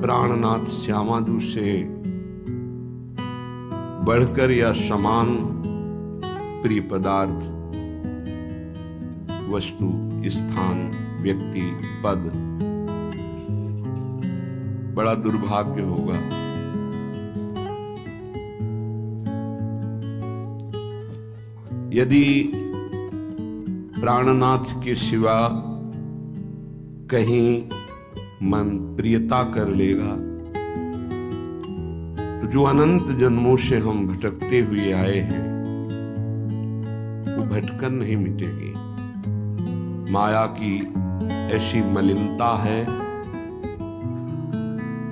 प्राणनाथ श्यामादू से बढ़कर या समान प्रिय पदार्थ, वस्तु, स्थान, व्यक्ति, पद बड़ा दुर्भाग्य होगा। यदि प्राणनाथ के सिवा कहीं मन प्रियता कर लेगा तो जो अनंत जन्मों से हम भटकते हुए आए हैं वो भटकन नहीं मिटेगी। माया की ऐसी मलिनता है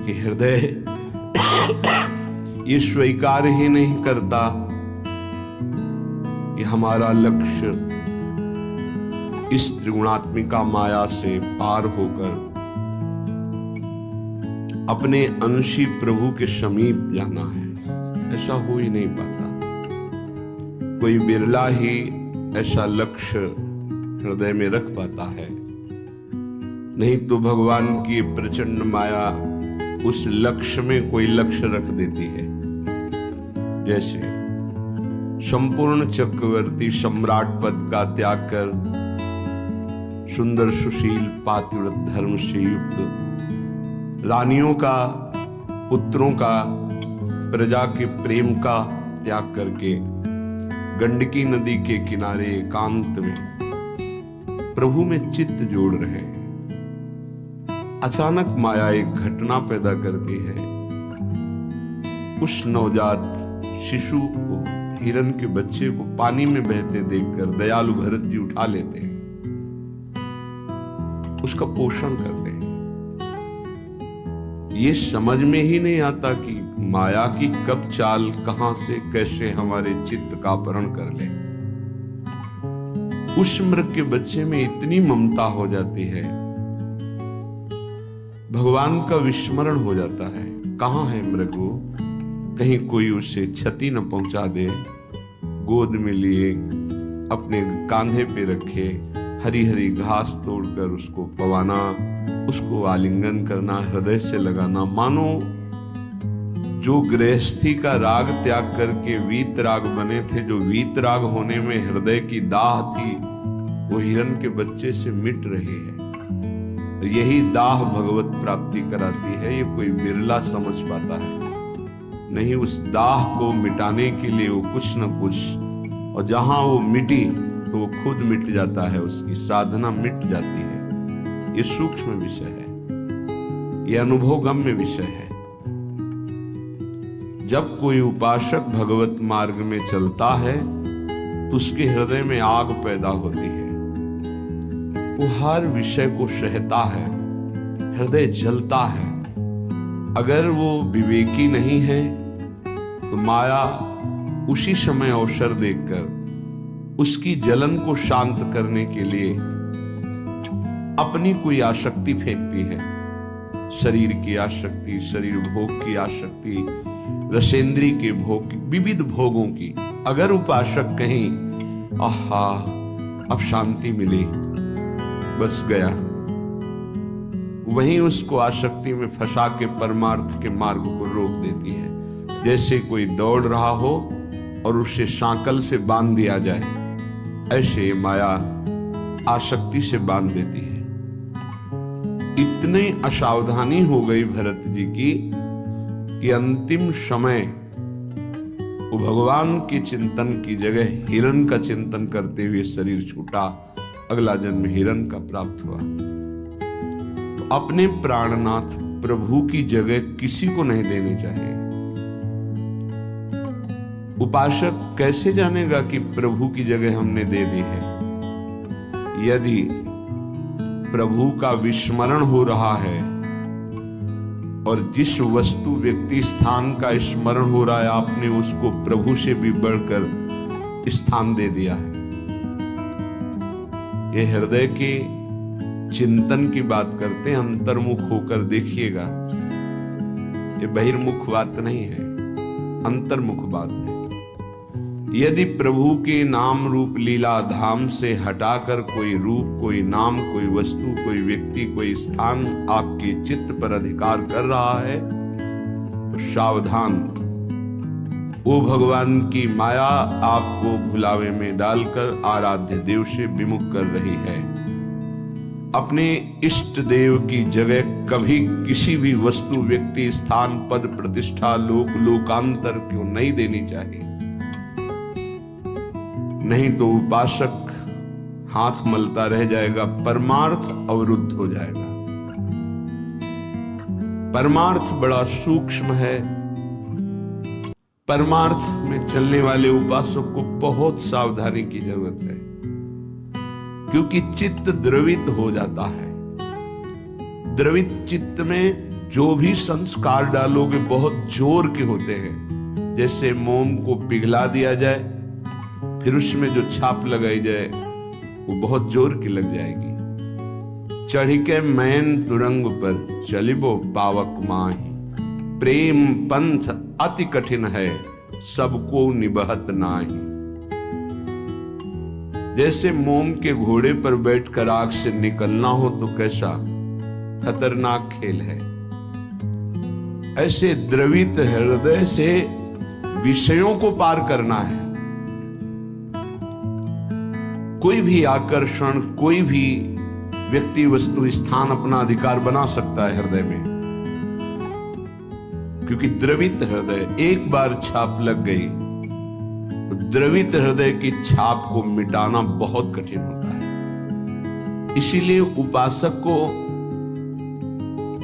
कि हृदय ये स्वीकार ही नहीं करता कि हमारा लक्ष्य इस त्रिगुणात्मिका माया से पार होकर अपने अंशी प्रभु के समीप जाना है। ऐसा हो ही नहीं पाता। कोई बिरला ही ऐसा लक्ष्य हृदय में रख पाता है, नहीं तो भगवान की प्रचंड माया उस लक्ष्य में कोई लक्ष्य रख देती है। जैसे संपूर्ण चक्रवर्ती सम्राट पद का त्याग कर सुंदर सुशील पातिव्रत धर्म से युक्त रानियों का, पुत्रों का, प्रजा के प्रेम का त्याग करके गंडकी नदी के किनारे एकांत में प्रभु में चित्त जोड़ रहे हैं। अचानक माया एक घटना पैदा करती है। उस नवजात शिशु को, हिरण के बच्चे को पानी में बहते देखकर दयालु भरत जी उठा लेते हैं, उसका पोषण करते हैं। ये समझ में ही नहीं आता कि माया की कब चाल कहां से कैसे हमारे चित्त का अपहरण कर ले। उस मृग के बच्चे में इतनी ममता हो जाती है, भगवान का विस्मरण हो जाता है। कहां है मृग वो, कहीं कोई उसे क्षति न पहुंचा दे। गोद में लिए अपने कांधे पे रखे, हरी हरी घास तोड़कर उसको पवाना, उसको आलिंगन करना, हृदय से लगाना, मानो जो गृहस्थी का राग त्याग करके वीत राग बने थे, जो वीत राग होने में हृदय की दाह थी, वो हिरण के बच्चे से मिट रही है। यही दाह भगवत प्राप्ति कराती है, ये कोई बिरला समझ पाता है। नहीं, उस दाह को मिटाने के लिए वो कुछ न कुछ, और जहां वो मिटी तो वो खुद मिट जाता है, उसकी साधना मिट जाती है। ये सूक्ष्म विषय है, ये अनुभवगम्य विषय है। जब कोई उपासक भगवत मार्ग में चलता है तो उसके हृदय में आग पैदा होती है। वो हर विषय को सहता है, हृदय जलता है। अगर वो विवेकी नहीं है तो माया उसी समय अवसर देखकर उसकी जलन को शांत करने के लिए अपनी कोई आसक्ति फेंकती है। शरीर की आसक्ति, शरीर भोग की आसक्ति, रसेंद्री के भोग की, विविध भोगों की। अगर उपासक कहीं आहा अब शांति मिली, बस गया, वहीं उसको आसक्ति में फंसा के परमार्थ के मार्ग को रोक देती है। जैसे कोई दौड़ रहा हो और उसे सांकल से बांध दिया जाए, ऐसे माया आसक्ति से बांध देती है। इतनी असावधानी हो गई भरत जी की कि अंतिम समय वो भगवान के चिंतन की जगह हिरण का चिंतन करते हुए शरीर छूटा। अगला जन्म हिरण का प्राप्त हुआ। तो अपने प्राणनाथ प्रभु की जगह किसी को नहीं देनी चाहिए। उपासक कैसे जानेगा कि प्रभु की जगह हमने दे दी है? यदि प्रभु का विस्मरण हो रहा है और जिस वस्तु, व्यक्ति, स्थान का स्मरण हो रहा है, आपने उसको प्रभु से भी बढ़कर स्थान दे दिया है। ये हृदय के चिंतन की बात करते हैं। अंतर्मुख होकर देखिएगा, ये बहिर्मुख बात नहीं है, अंतर्मुख बात है। यदि प्रभु के नाम रूप लीला धाम से हटाकर कोई रूप, कोई नाम, कोई वस्तु, कोई व्यक्ति, कोई स्थान आपके चित्त पर अधिकार कर रहा है तो सावधान, वो भगवान की माया आपको भुलावे में डालकर आराध्य देव से विमुख कर रही है। अपने इष्ट देव की जगह कभी किसी भी वस्तु, व्यक्ति, स्थान, पद, प्रतिष्ठा, लोक, लोकांतर क्यों नहीं देनी चाहिए। नहीं तो उपासक हाथ मलता रह जाएगा, परमार्थ अवरुद्ध हो जाएगा। परमार्थ बड़ा सूक्ष्म है। परमार्थ में चलने वाले उपासक को बहुत सावधानी की जरूरत है, क्योंकि चित्त द्रवित हो जाता है। द्रवित चित्त में जो भी संस्कार डालोगे बहुत जोर के होते हैं। जैसे मोम को पिघला दिया जाए, फिर उसमें जो छाप लगाई जाए वो बहुत जोर की लग जाएगी। चढ़ी के मैन तुरंग पर चलिबो पावक माही, प्रेम पंथ अति कठिन है सबको निबहत नाही। जैसे मोम के घोड़े पर बैठकर आग से निकलना हो तो कैसा खतरनाक खेल है, ऐसे द्रवित हृदय से विषयों को पार करना है। कोई भी आकर्षण, कोई भी व्यक्ति, वस्तु, स्थान अपना अधिकार बना सकता है हृदय में, क्योंकि द्रवित हृदय एक बार छाप लग गई तो द्रवित हृदय की छाप को मिटाना बहुत कठिन होता है। इसीलिए उपासक को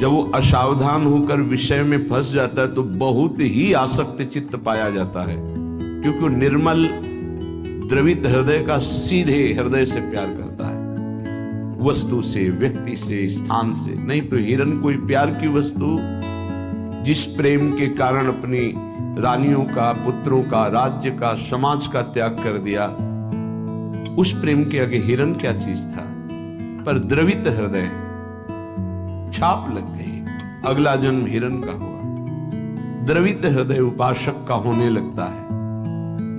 जब वो असावधान होकर विषय में फंस जाता है तो बहुत ही आसक्त चित्त पाया जाता है, क्योंकि वो निर्मल द्रवित हृदय का सीधे हृदय से प्यार करता है, वस्तु से, व्यक्ति से, स्थान से। नहीं तो हिरन कोई प्यार की वस्तु जिस प्रेम के कारण अपनी रानियों का, पुत्रों का, राज्य का, समाज का त्याग कर दिया, उस प्रेम के आगे हिरन क्या चीज था। पर द्रवित हृदय छाप लग गई, अगला जन्म हिरन का हुआ। द्रवित हृदय उपासक का होने लगता है।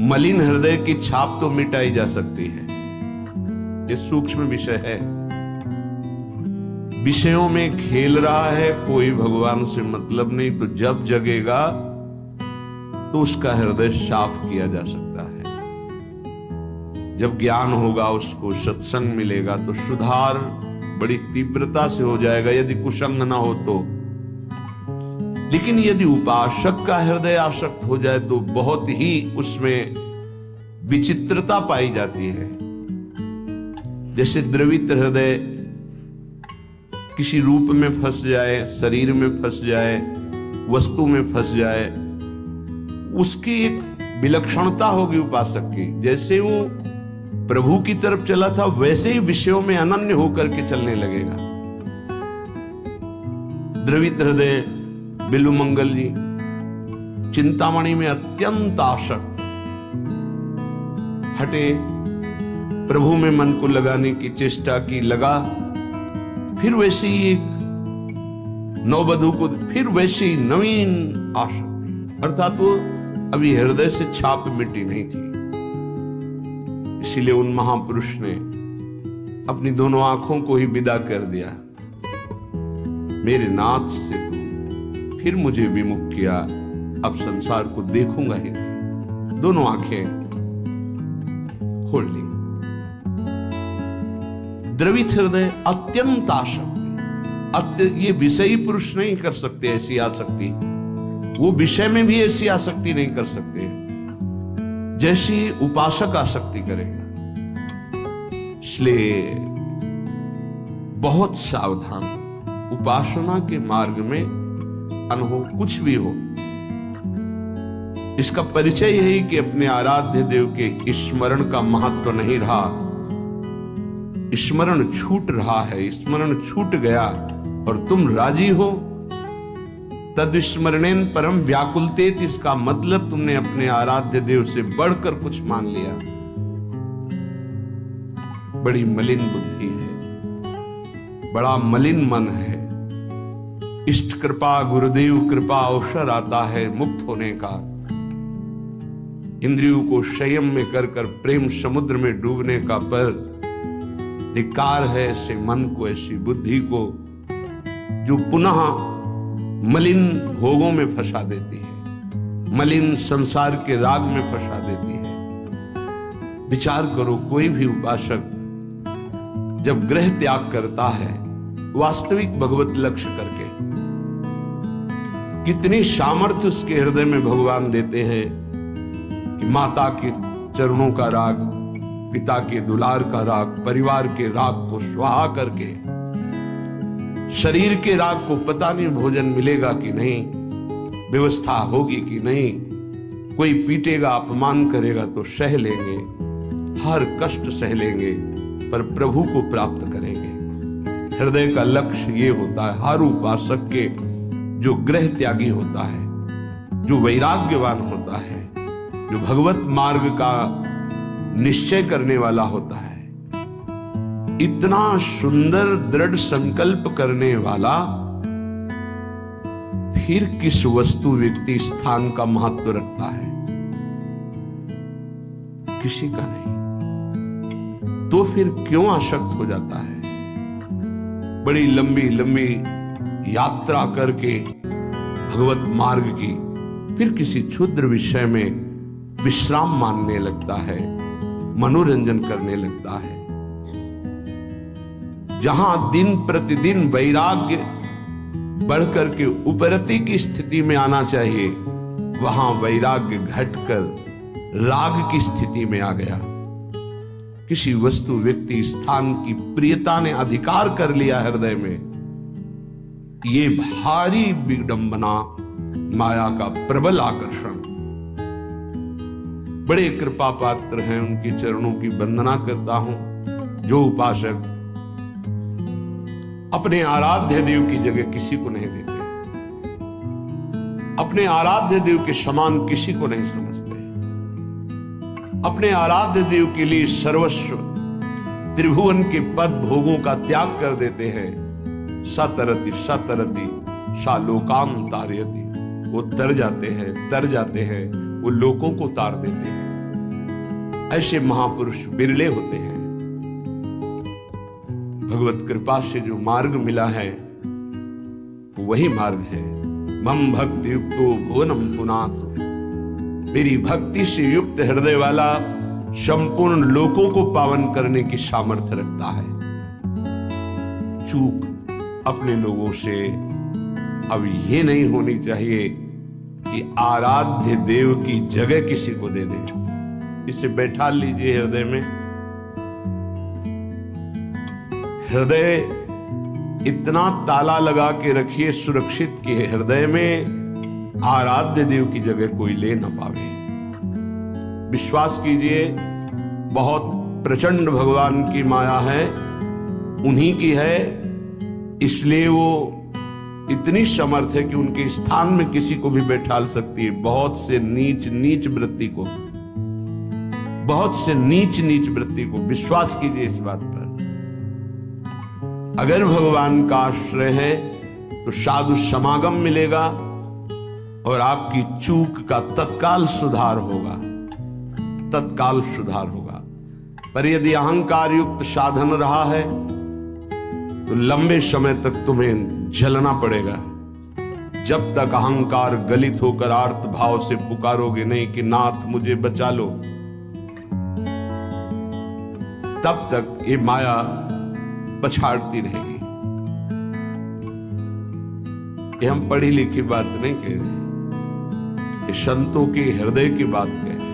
मलिन हृदय की छाप तो मिटाई जा सकती है, ये सूक्ष्म विषय है। विषयों में खेल रहा है, कोई भगवान से मतलब नहीं, तो जब जगेगा तो उसका हृदय साफ किया जा सकता है। जब ज्ञान होगा, उसको सत्संग मिलेगा तो सुधार बड़ी तीव्रता से हो जाएगा, यदि कुसंग ना हो तो। लेकिन यदि उपासक का हृदय आसक्त हो जाए तो बहुत ही उसमें विचित्रता पाई जाती है। जैसे द्रवित हृदय किसी रूप में फंस जाए, शरीर में फंस जाए, वस्तु में फंस जाए, उसकी एक विलक्षणता होगी उपासक की। जैसे वो प्रभु की तरफ चला था वैसे ही विषयों में अनन्य होकर के चलने लगेगा। द्रवित हृदय बिल्वमंगल जी चिंतामणि में अत्यंत आसक्त, हटे, प्रभु में मन को लगाने की चेष्टा की, लगा, फिर वैसे ही एक नववधू को फिर वैसे ही नवीन आसक्ति, अर्थात वो अभी हृदय से छाप मिटी नहीं थी। इसीलिए उन महापुरुष ने अपनी दोनों आंखों को ही विदा कर दिया। मेरे नाथ से तू फिर मुझे विमुख किया, अब संसार को देखूंगा ही नहीं। दोनों आंखें खोल ली। द्रवित हृदय अत्यंत आसक्त, ये विषयी पुरुष नहीं कर सकते ऐसी आसक्ति, वो विषय में भी ऐसी आसक्ति नहीं कर सकते जैसी उपासक आसक्ति करेगा। इसलिए बहुत सावधान, उपासना के मार्ग में हो, कुछ भी हो, इसका परिचय यही कि अपने आराध्य देव के स्मरण का महत्व नहीं रहा, स्मरण छूट रहा है, स्मरण छूट गया और तुम राजी हो, तद स्मरणेन परम व्याकुलतेत, इसका मतलब तुमने अपने आराध्य देव से बढ़कर कुछ मान लिया। बड़ी मलिन बुद्धि है, बड़ा मलिन मन है। इष्ट कृपा, गुरुदेव कृपा अवसर आता है मुक्त होने का। इंद्रियों को संयम में कर कर प्रेम समुद्र में डूबने का पर धिक्कार है ऐसे मन को, ऐसी बुद्धि को जो पुनः मलिन भोगों में फंसा देती है, मलिन संसार के राग में फंसा देती है। विचार करो, कोई भी उपासक जब ग्रह त्याग करता है वास्तविक भगवत लक्ष्य करके, कितनी सामर्थ्य उसके हृदय में भगवान देते हैं कि माता के चरणों का राग, पिता के दुलार का राग, परिवार के राग को स्वाहा करके, शरीर के राग को पता नहीं भोजन मिलेगा कि नहीं, व्यवस्था होगी कि नहीं, कोई पीटेगा अपमान करेगा तो सह लेंगे, हर कष्ट सह लेंगे, पर प्रभु को प्राप्त करेंगे। हृदय का लक्ष्य ये होता है हर उपासक के, जो ग्रह त्यागी होता है, जो वैराग्यवान होता है, जो भगवत मार्ग का निश्चय करने वाला होता है, इतना सुंदर दृढ़ संकल्प करने वाला, फिर किस वस्तु व्यक्ति स्थान का महत्व रखता है? किसी का नहीं। तो फिर क्यों आसक्त हो जाता है? बड़ी लंबी लंबी यात्रा करके भगवत मार्ग की, फिर किसी क्षुद्र विषय में विश्राम मानने लगता है, मनोरंजन करने लगता है। जहां दिन प्रतिदिन वैराग्य बढ़कर के उपरति की स्थिति में आना चाहिए, वहां वैराग्य घटकर राग की स्थिति में आ गया। किसी वस्तु, व्यक्ति, स्थान की प्रियता ने अधिकार कर लिया हृदय में। ये भारी विडंबना, माया का प्रबल आकर्षण। बड़े कृपा पात्र हैं, उनके चरणों की वंदना करता हूं जो उपासक अपने आराध्य देव की जगह किसी को नहीं देते, अपने आराध्य देव के समान किसी को नहीं समझते, अपने आराध्य देव के लिए सर्वस्व त्रिभुवन के पद भोगों का त्याग कर देते हैं। सतरति सतरति सा लोकान तारयति, वो तर जाते हैं, वो लोगों को तार देते हैं। ऐसे महापुरुष बिरले होते हैं। भगवत कृपा से जो मार्ग मिला है वही मार्ग है। मम भक्ति युक्तो भुवनम पुनात, मेरी भक्ति से युक्त हृदय वाला संपूर्ण लोकों को पावन करने की सामर्थ्य रखता है। चूक अपने लोगों से अब ये नहीं होनी चाहिए कि आराध्य देव की जगह किसी को दे दे। इसे बैठा लीजिए हृदय में। हृदय इतना ताला लगा के रखिए सुरक्षित कि हृदय में आराध्य देव की जगह कोई ले ना पावे। विश्वास कीजिए, बहुत प्रचंड भगवान की माया है, उन्हीं की है, इसलिए वो इतनी समर्थ है कि उनके स्थान में किसी को भी बैठाल सकती है। बहुत से नीच नीच वृत्ति को, बहुत से नीच नीच वृत्ति को, विश्वास कीजिए इस बात पर। अगर भगवान का आश्रय है तो साधु समागम मिलेगा और आपकी चूक का तत्काल सुधार होगा, तत्काल सुधार होगा। पर यदि अहंकार युक्त साधन रहा है तो लंबे समय तक तुम्हें झेलना पड़ेगा। जब तक अहंकार गलित होकर आर्त भाव से पुकारोगे नहीं कि नाथ मुझे बचा लो, तब तक ये माया पछाड़ती रहेगी। ये हम पढ़ी लिखी बात नहीं कह रहे, ये संतों के हृदय की बात कह रहे हैं,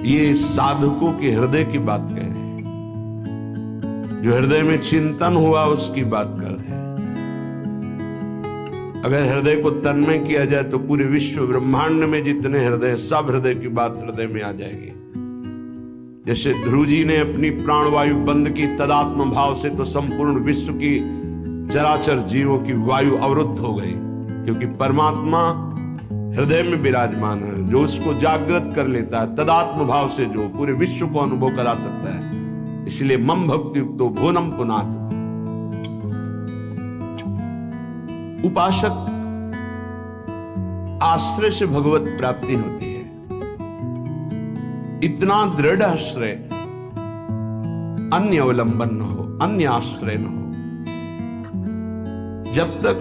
ये साधकों के हृदय की बात कह रहे हैं, जो हृदय में चिंतन हुआ उसकी बात कर रहे हैं। अगर हृदय को तन्मय किया जाए तो पूरे विश्व ब्रह्मांड में जितने हृदय, सब हृदय की बात हृदय में आ जाएगी। जैसे ध्रुव जी ने अपनी प्राणवायु बंद की तदात्म भाव से, तो संपूर्ण विश्व की चराचर जीवों की वायु अवरुद्ध हो गई, क्योंकि परमात्मा हृदय में विराजमान है। जो उसको जागृत कर लेता है तदात्म भाव से, जो पूरे विश्व को अनुभव करा सकता है। इसलिए मम भक्ति युक्तो भुवनम पुनात। उपासक आश्रय से भगवत प्राप्ति होती है। इतना दृढ़ आश्रय, अन्य अवलंबन न हो, अन्य आश्रय न हो। जब तक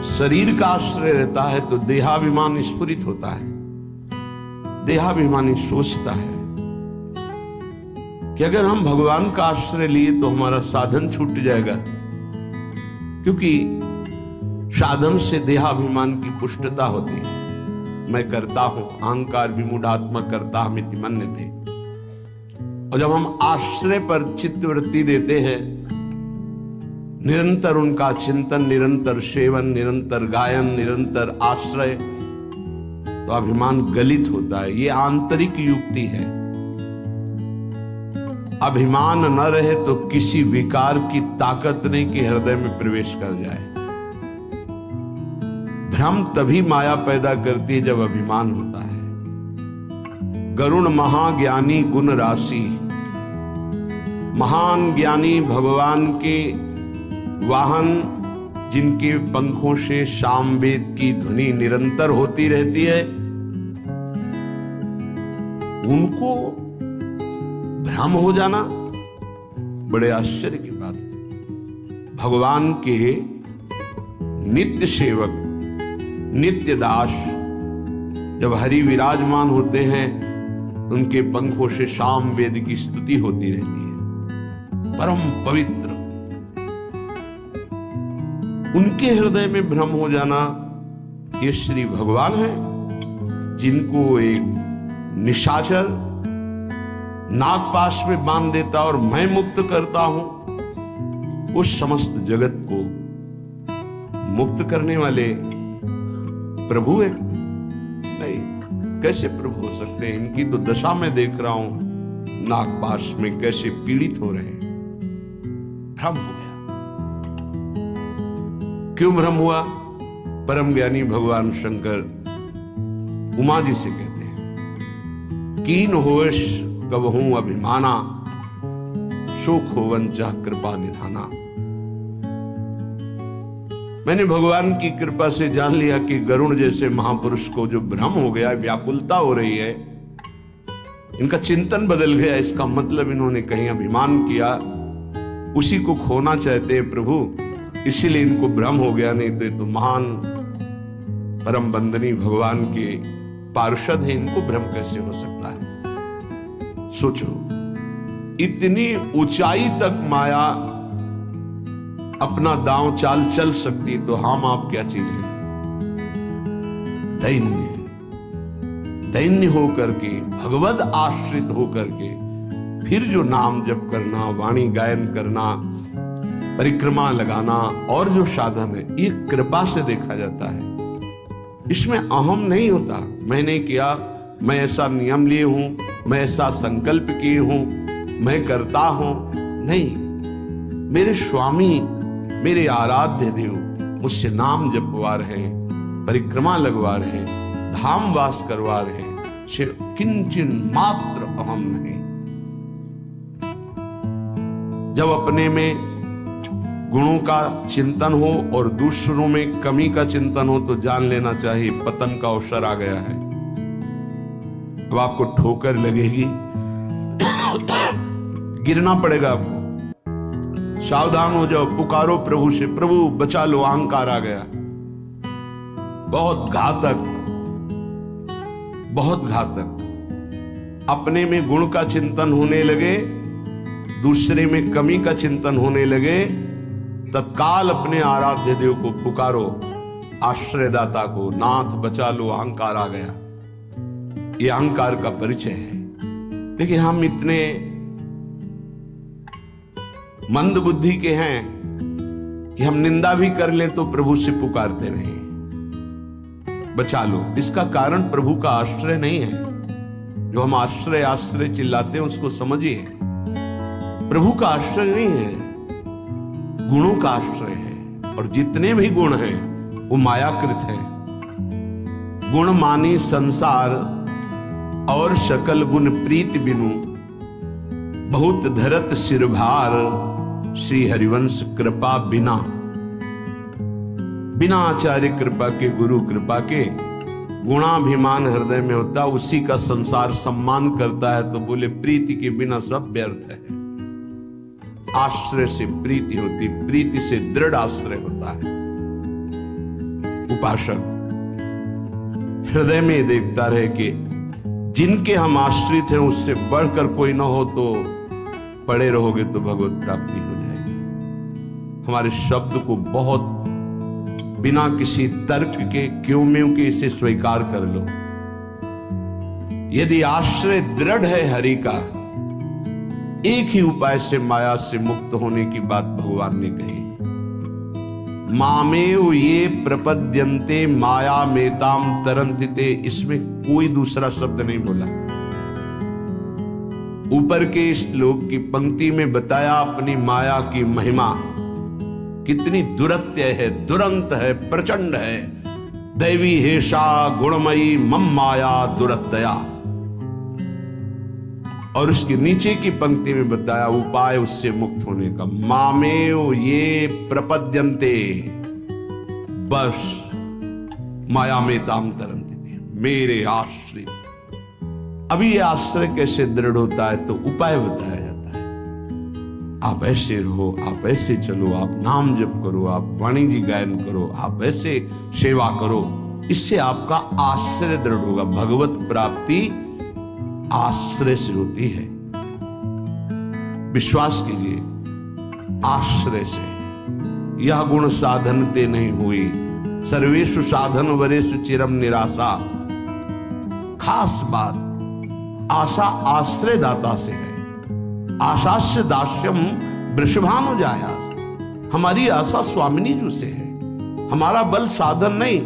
शरीर का आश्रय रहता है तो देहाभिमान स्फुरित होता है, देहाभिमानी सोचता है कि अगर हम भगवान का आश्रय लिए तो हमारा साधन छूट जाएगा, क्योंकि साधन से देहाभिमान की पुष्टता होती है। मैं करता हूं, अहंकार विमूढ़ात्मा करता हमिति मन्यते। और जब हम आश्रय पर चित्तवृत्ति देते हैं, निरंतर उनका चिंतन, निरंतर सेवन, निरंतर गायन, निरंतर आश्रय, तो अभिमान गलित होता है। ये आंतरिक युक्ति है। अभिमान न रहे तो किसी विकार की ताकत नहीं कि हृदय में प्रवेश कर जाए। भ्रम तभी माया पैदा करती है जब अभिमान होता है। गरुण महाज्ञानी गुण राशि, महान ज्ञानी भगवान के वाहन, जिनके पंखों से सामवेद की ध्वनि निरंतर होती रहती है, उनको भ्रम हो जाना बड़े आश्चर्य की बात है। भगवान के नित्य सेवक, नित्य दास जब हरि विराजमान होते हैं, उनके पंखों से सामवेद की स्तुति होती रहती है। परम पवित्र, उनके हृदय में भ्रम हो जाना, ये श्री भगवान है, जिनको एक निशाचर नागपाश में बांध देता और मैं मुक्त करता हूं, उस समस्त जगत को मुक्त करने वाले प्रभु है। नहीं, कैसे प्रभु हो सकते हैं? इनकी तो दशा में देख रहा हूं, नागपाश में कैसे पीड़ित हो रहे हैं। भ्रम हो गया। क्यों भ्रम हुआ? परम ज्ञानी भगवान शंकर उमा जी से कहते हैं, कीन होश कबहूं अभिमाना, सुख होवन चाह कृपा निधाना। मैंने भगवान की कृपा से जान लिया कि गरुण जैसे महापुरुष को जो भ्रम हो गया, व्याकुलता हो रही है, इनका चिंतन बदल गया। इसका मतलब इन्होंने कहीं अभिमान किया, उसी को खोना चाहते हैं प्रभु, इसीलिए इनको भ्रम हो गया। नहीं तो ये तो महान परम बंदनी भगवान के पार्षद है, इनको भ्रम कैसे हो सकता है? सोचो, इतनी ऊंचाई तक माया अपना दांव चाल चल सकती, तो हम आप क्या चीज है? दैन्य, दैन्य होकर के, भगवद आश्रित होकर के, फिर जो नाम जप करना, वाणी गायन करना, परिक्रमा लगाना और जो साधन है, ये कृपा से देखा जाता है। इसमें अहम नहीं होता, मैंने किया, मैं ऐसा नियम लिए हूं, मैं ऐसा संकल्प किए हूं, मैं करता हूं। नहीं, मेरे स्वामी, मेरे आराध्य देव मुझसे नाम जपवा रहे, परिक्रमा लगवा रहे, धाम वास करवा रहे, किंचिन मात्र अहम नहीं। जब अपने में गुणों का चिंतन हो और दूसरों में कमी का चिंतन हो, तो जान लेना चाहिए पतन का अवसर आ गया है। अब आपको ठोकर लगेगी, गिरना पड़ेगा आपको। सावधान हो जाओ, पुकारो प्रभु से, प्रभु बचा लो, अहंकार आ गया। बहुत घातक, बहुत घातक। अपने में गुण का चिंतन होने लगे, दूसरे में कमी का चिंतन होने लगे, तत्काल अपने आराध्य देव को पुकारो, आश्रयदाता को, नाथ बचा लो, अहंकार आ गया। ये अहंकार का परिचय है। लेकिन हम इतने मंद बुद्धि के हैं कि हम निंदा भी कर लें तो प्रभु से पुकारते नहीं, बचा लो। इसका कारण प्रभु का आश्रय नहीं है। जो हम आश्रय आश्रय चिल्लाते हैं, उसको समझिए, प्रभु का आश्रय नहीं है, गुणों का आश्रय है। और जितने भी गुण हैं वो मायाकृत हैं। गुण मानी संसार और सकल गुण प्रीत बिनु, बहुत धरत सिरभार, श्री हरिवंश कृपा बिना। बिना आचार्य कृपा के, गुरु कृपा के गुणाभिमान हृदय में होता है, उसी का संसार सम्मान करता है। तो बोले प्रीति के बिना सब व्यर्थ है। आश्रय से प्रीति होती, प्रीति से दृढ़ आश्रय होता है। उपासक हृदय में देखता रहे कि जिनके हम आश्रित हैं उससे बढ़कर कोई ना हो, तो पड़े रहोगे तो भगवत प्राप्ति हो जाएगी। हमारे शब्द को बहुत बिना किसी तर्क के, क्यों में के इसे स्वीकार कर लो। यदि आश्रय दृढ़ है हरि का, एक ही उपाय से माया से मुक्त होने की बात भगवान ने कही। मामेव ये प्रपद्यन्ते माया मेताम तरन्ति। इसमें कोई दूसरा शब्द नहीं बोला। ऊपर के श्लोक की पंक्ति में बताया अपनी माया की महिमा कितनी दुरत्य है, दुरंत है, प्रचंड है। दैवी हेषा गुणमयी मम माया दुरत्या। और उसके नीचे की पंक्ति में बताया उपाय उससे मुक्त होने का। मामेव ये प्रपद्यन्ते, बस माया में ताम तरन्ति, मेरे आश्रित। अभी ये आश्रय कैसे दृढ़ होता है, तो उपाय बताया जाता है। आप ऐसे रहो, आप ऐसे चलो, आप नाम जप करो, आप वाणी जी गायन करो, आप ऐसे सेवा करो। इससे आपका आश्रय दृढ़ होगा। भगवत प्राप्ति आश्रय से होती है। विश्वास कीजिए, आश्रय से। यह गुण साधनते नहीं हुई, सर्वेषु साधन वरेषु चिरम निराशा। खास बात, आशा आश्रय दाता से है। आशास्य दास्यम वृषभानुजायास। हमारी आशा स्वामिनी जी से है। हमारा बल साधन नहीं,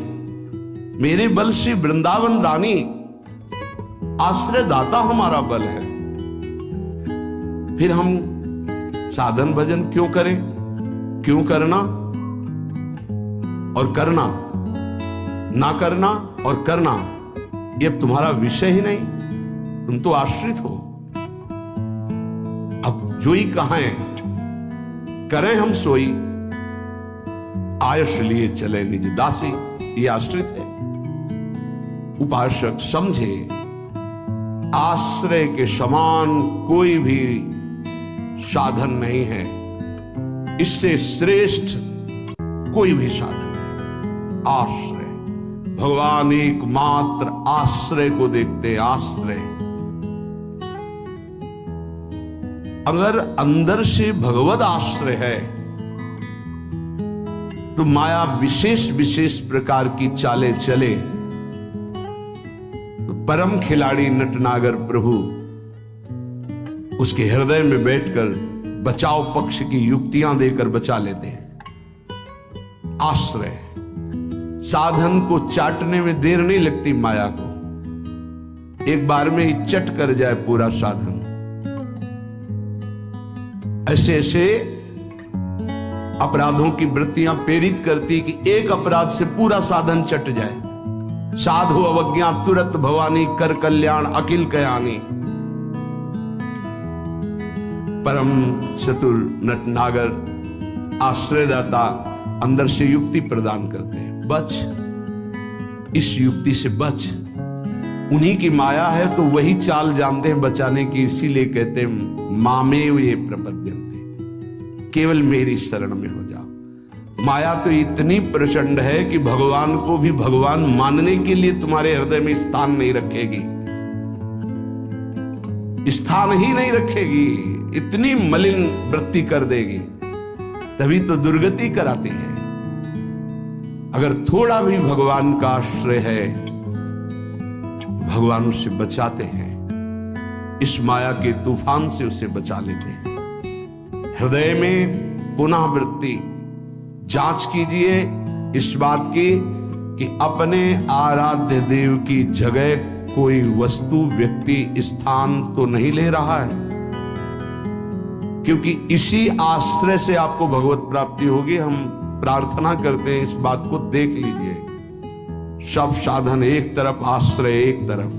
मेरे बल से वृंदावन रानी आश्रय दाता हमारा बल है। फिर हम साधन भजन क्यों करें? क्यों करना और करना, ना करना और करना, ये अब तुम्हारा विषय ही नहीं। तुम तो आश्रित हो। अब जो ही कहें करें हम सोई, आयुष लिए चले निज दासी, ये आश्रित है। उपासक समझे, आश्रय के समान कोई भी साधन नहीं है। इससे श्रेष्ठ कोई भी साधन नहीं। आश्रय, भगवान एकमात्र आश्रय को देखते। आश्रय, अगर अंदर से भगवत आश्रय है तो माया विशेष विशेष प्रकार की चालें चले। तो परम खिलाड़ी नटनागर प्रभु उसके हृदय में बैठकर बचाव पक्ष की युक्तियां देकर बचा लेते हैं। आश्रय, साधन को चाटने में देर नहीं लगती माया को। एक बार में ही चट कर जाए पूरा साधन। ऐसे ऐसे अपराधों की वृत्तियां प्रेरित करती कि एक अपराध से पूरा साधन चट जाए। साधु अवज्ञा तुरत भवानी, कर कल्याण अखिल कयानी। परम चतुर नटनागर आश्रयदाता अंदर से युक्ति प्रदान करते हैं। बच, इस युक्ति से बच। उन्हीं की माया है तो वही चाल जानते हैं बचाने की। इसीलिए कहते हैं मामेव ये प्रपद्यन्ते, केवल मेरी शरण में हो जाओ। माया तो इतनी प्रचंड है कि भगवान को भी भगवान मानने के लिए तुम्हारे हृदय में स्थान नहीं रखेगी। स्थान ही नहीं रखेगी, इतनी मलिन वृत्ति कर देगी। तभी तो दुर्गति कराती है। अगर थोड़ा भी भगवान का आश्रय है, भगवान उसे बचाते हैं। इस माया के तूफान से उसे बचा लेते हैं। हृदय में पुनः वृत्ति, जांच कीजिए इस बात की कि अपने आराध्य देव की जगह कोई वस्तु, व्यक्ति, स्थान तो नहीं ले रहा है। क्योंकि इसी आश्रय से आपको भगवत प्राप्ति होगी। हम प्रार्थना करते हैं, इस बात को देख लीजिए। सब साधन एक तरफ, आश्रय एक तरफ।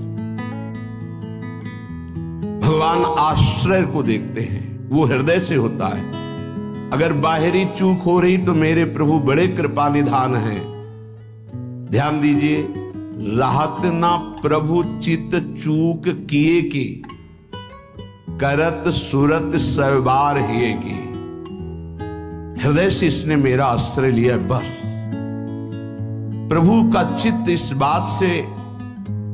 भगवान आश्रय को देखते हैं, वो हृदय से होता है। अगर बाहरी चूक हो रही तो मेरे प्रभु बड़े कृपा निधान हैं। ध्यान दीजिए, राहत ना प्रभु चित चूक किए की, करत सुरत सवार हिए की। हृदय से इसने मेरा आश्रय लिया, बस प्रभु का चित्त इस बात से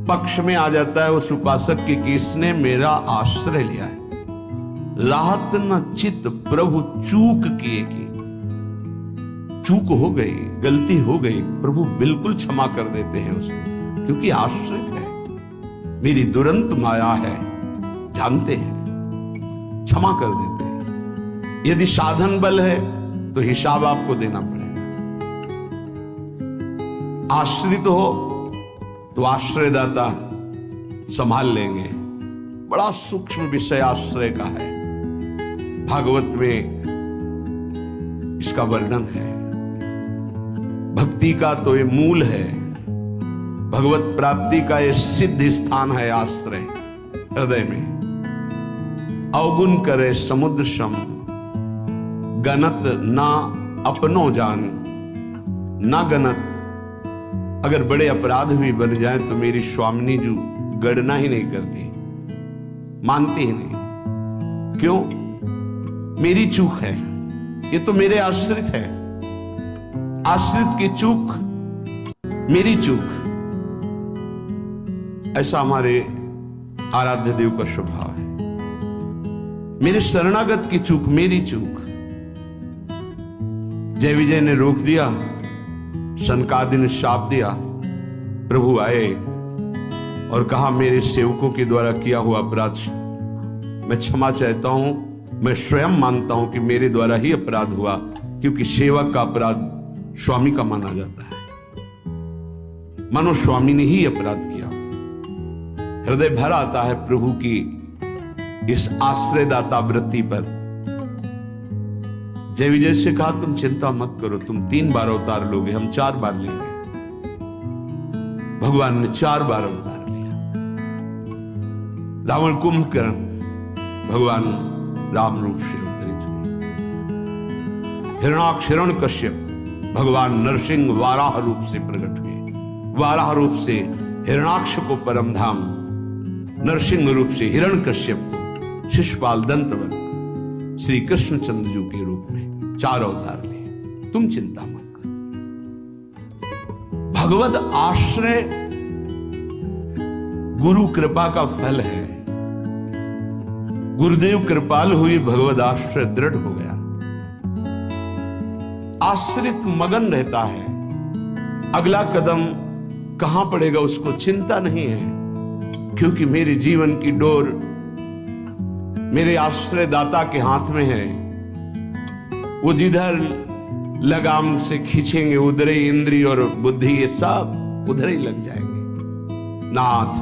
पक्ष में आ जाता है उस उपासक के कि इसने मेरा आश्रय लिया है। राहत न चित्त प्रभु चूक किए की, चूक हो गई, गलती हो गई, प्रभु बिल्कुल क्षमा कर देते हैं उसको, क्योंकि आश्रित है, मेरी दुरंत माया है, जानते हैं, क्षमा कर देते हैं। यदि साधन बल है तो हिसाब आपको देना पड़ेगा। आश्रित हो तो आश्रयदाता संभाल लेंगे। बड़ा सूक्ष्म विषय आश्रय का है, भागवत में इसका वर्णन है। भक्ति का तो ये मूल है, भगवत प्राप्ति का ये सिद्ध स्थान है आश्रय। हृदय में अवगुण करे समुद्र सम, गणत ना अपनो जान, ना गणत। अगर बड़े अपराध भी बन जाए तो मेरी स्वामिनी जो गणना ही नहीं करती, मानती ही नहीं। क्यों? मेरी चूक है, ये तो मेरे आश्रित है, आश्रित की चूक मेरी चूक। ऐसा हमारे आराध्य देव का स्वभाव है। मेरे शरणागत की चूक मेरी चूक। जय विजय ने रोक दिया, सनकादि ने शाप दिया, प्रभु आए और कहा मेरे सेवकों के द्वारा किया हुआ अपराध मैं क्षमा चाहता हूं। मैं स्वयं मानता हूं कि मेरे द्वारा ही अपराध हुआ, क्योंकि सेवक का अपराध स्वामी का माना जाता है। मानो स्वामी ने ही अपराध किया। हृदय भर आता है प्रभु की इस आश्रयदाता वृत्ति पर। जय विजय से कहा तुम चिंता मत करो, तुम 3 बार अवतार लोगे, हम 4 बार लेंगे। भगवान ने 4 बार अवतार लिया। रावण कुंभकर्ण भगवान राम रूप से अवतरित हुए। हिरणाक्ष हिरण्यकश्यप भगवान नरसिंह वाराह रूप से प्रकट हुए। वाराह रूप से हिरणाक्ष को परम धाम, नरसिंह रूप से हिरण्यकश्यप को शिशुपाल दंतवत श्री कृष्णचंद्र जी के रूप में 4 अवतार लिए। तुम चिंता मत करो। भगवत आश्रय गुरु कृपा का फल है। गुरुदेव कृपाल हुई, भगवत आश्रय दृढ़ हो गया। आश्रित मगन रहता है, अगला कदम कहां पड़ेगा उसको चिंता नहीं है, क्योंकि मेरे जीवन की डोर मेरे आश्रय दाता के हाथ में है। वो जिधर लगाम से खींचेंगे उधर ही इंद्रिय और बुद्धि ये सब उधर ही लग जाएंगे। नाथ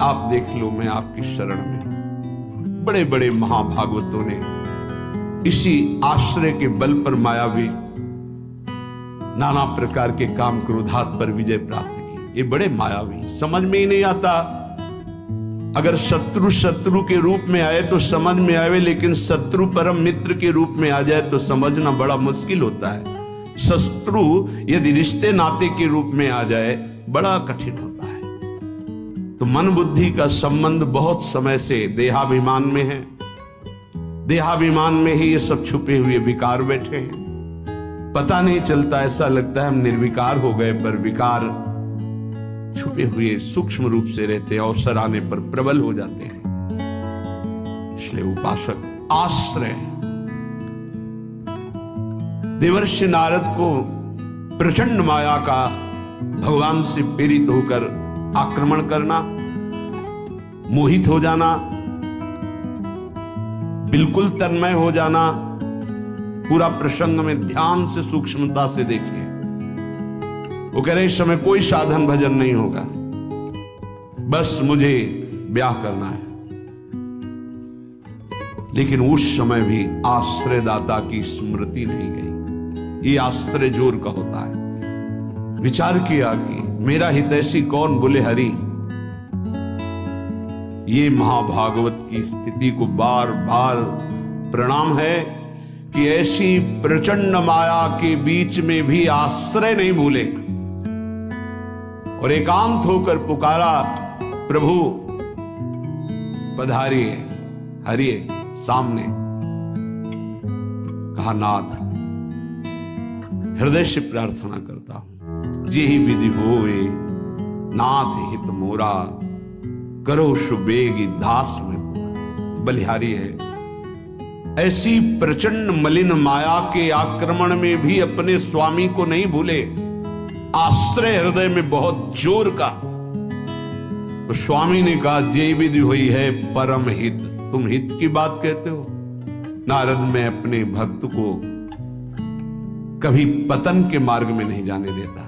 आप देख लो, मैं आपकी शरण में। बड़े बड़े महाभागवतों ने इसी आश्रय के बल पर मायावी नाना प्रकार के काम क्रोधात पर विजय प्राप्त की। ये बड़े मायावी, समझ में ही नहीं आता। अगर शत्रु शत्रु के रूप में आए तो समझ में आवे, लेकिन शत्रु परम मित्र के रूप में आ जाए तो समझना बड़ा मुश्किल होता है। शत्रु यदि रिश्ते नाते के रूप में आ जाए बड़ा कठिन होता है। तो मन बुद्धि का संबंध बहुत समय से देहाभिमान में है। देहाभिमान में ही ये सब छुपे हुए विकार बैठे हैं। पता नहीं चलता, ऐसा लगता है हम निर्विकार हो गए, पर विकार छुपे हुए सूक्ष्म रूप से रहते हैं, अवसर आने पर प्रबल हो जाते हैं। इसलिए उपासक आश्रय। देवर्षि नारद को प्रचंड माया का भगवान से प्रेरित होकर आक्रमण करना, मोहित हो जाना, बिल्कुल तन्मय हो जाना। पूरा प्रसंग में ध्यान से सूक्ष्मता से देखिए। वो कह रहे इस समय कोई साधन भजन नहीं होगा, बस मुझे ब्याह करना है। लेकिन उस समय भी आश्रयदाता की स्मृति नहीं गई। ये आश्रय जोर का होता है। विचार किया कि मेरा हितैषी कौन, बोले हरि। ये महाभागवत की स्थिति को बार बार प्रणाम है कि ऐसी प्रचंड माया के बीच में भी आश्रय नहीं भूले। और एकांत होकर पुकारा, प्रभु पधारिए, हरिए सामने। कहा, नाथ हृदय से प्रार्थना करता हूं, यही विधि होए नाथ हित मोरा, करो सुबेगी दास में पूरा। बलिहारी है, ऐसी प्रचंड मलिन माया के आक्रमण में भी अपने स्वामी को नहीं भूले, आश्रय हृदय में बहुत जोर का। तो स्वामी ने कहा, ये विधि हुई है परम हित। तुम हित की बात कहते हो? नारद, मैं अपने भक्त को कभी पतन के मार्ग में नहीं जाने देता,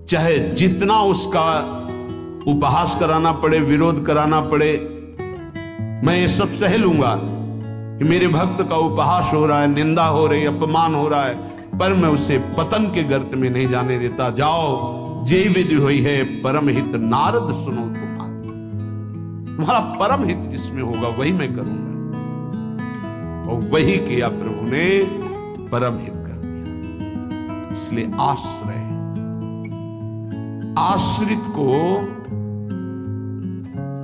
चाहे जितना उसका उपहास कराना पड़े, विरोध कराना पड़े, मैं ये सब सह लूंगा कि मेरे भक्त का उपहास हो रहा है, निंदा हो रही है, अपमान हो रहा है, पर मैं उसे पतन के गर्त में नहीं जाने देता। जाओ, जे विधि हुई है परम हित, नारद सुनो तुम्हारा परम हित जिसमें होगा वही मैं करूंगा। और वही किया प्रभु ने, परम हित कर दिया। इसलिए आश्रय, आश्रित को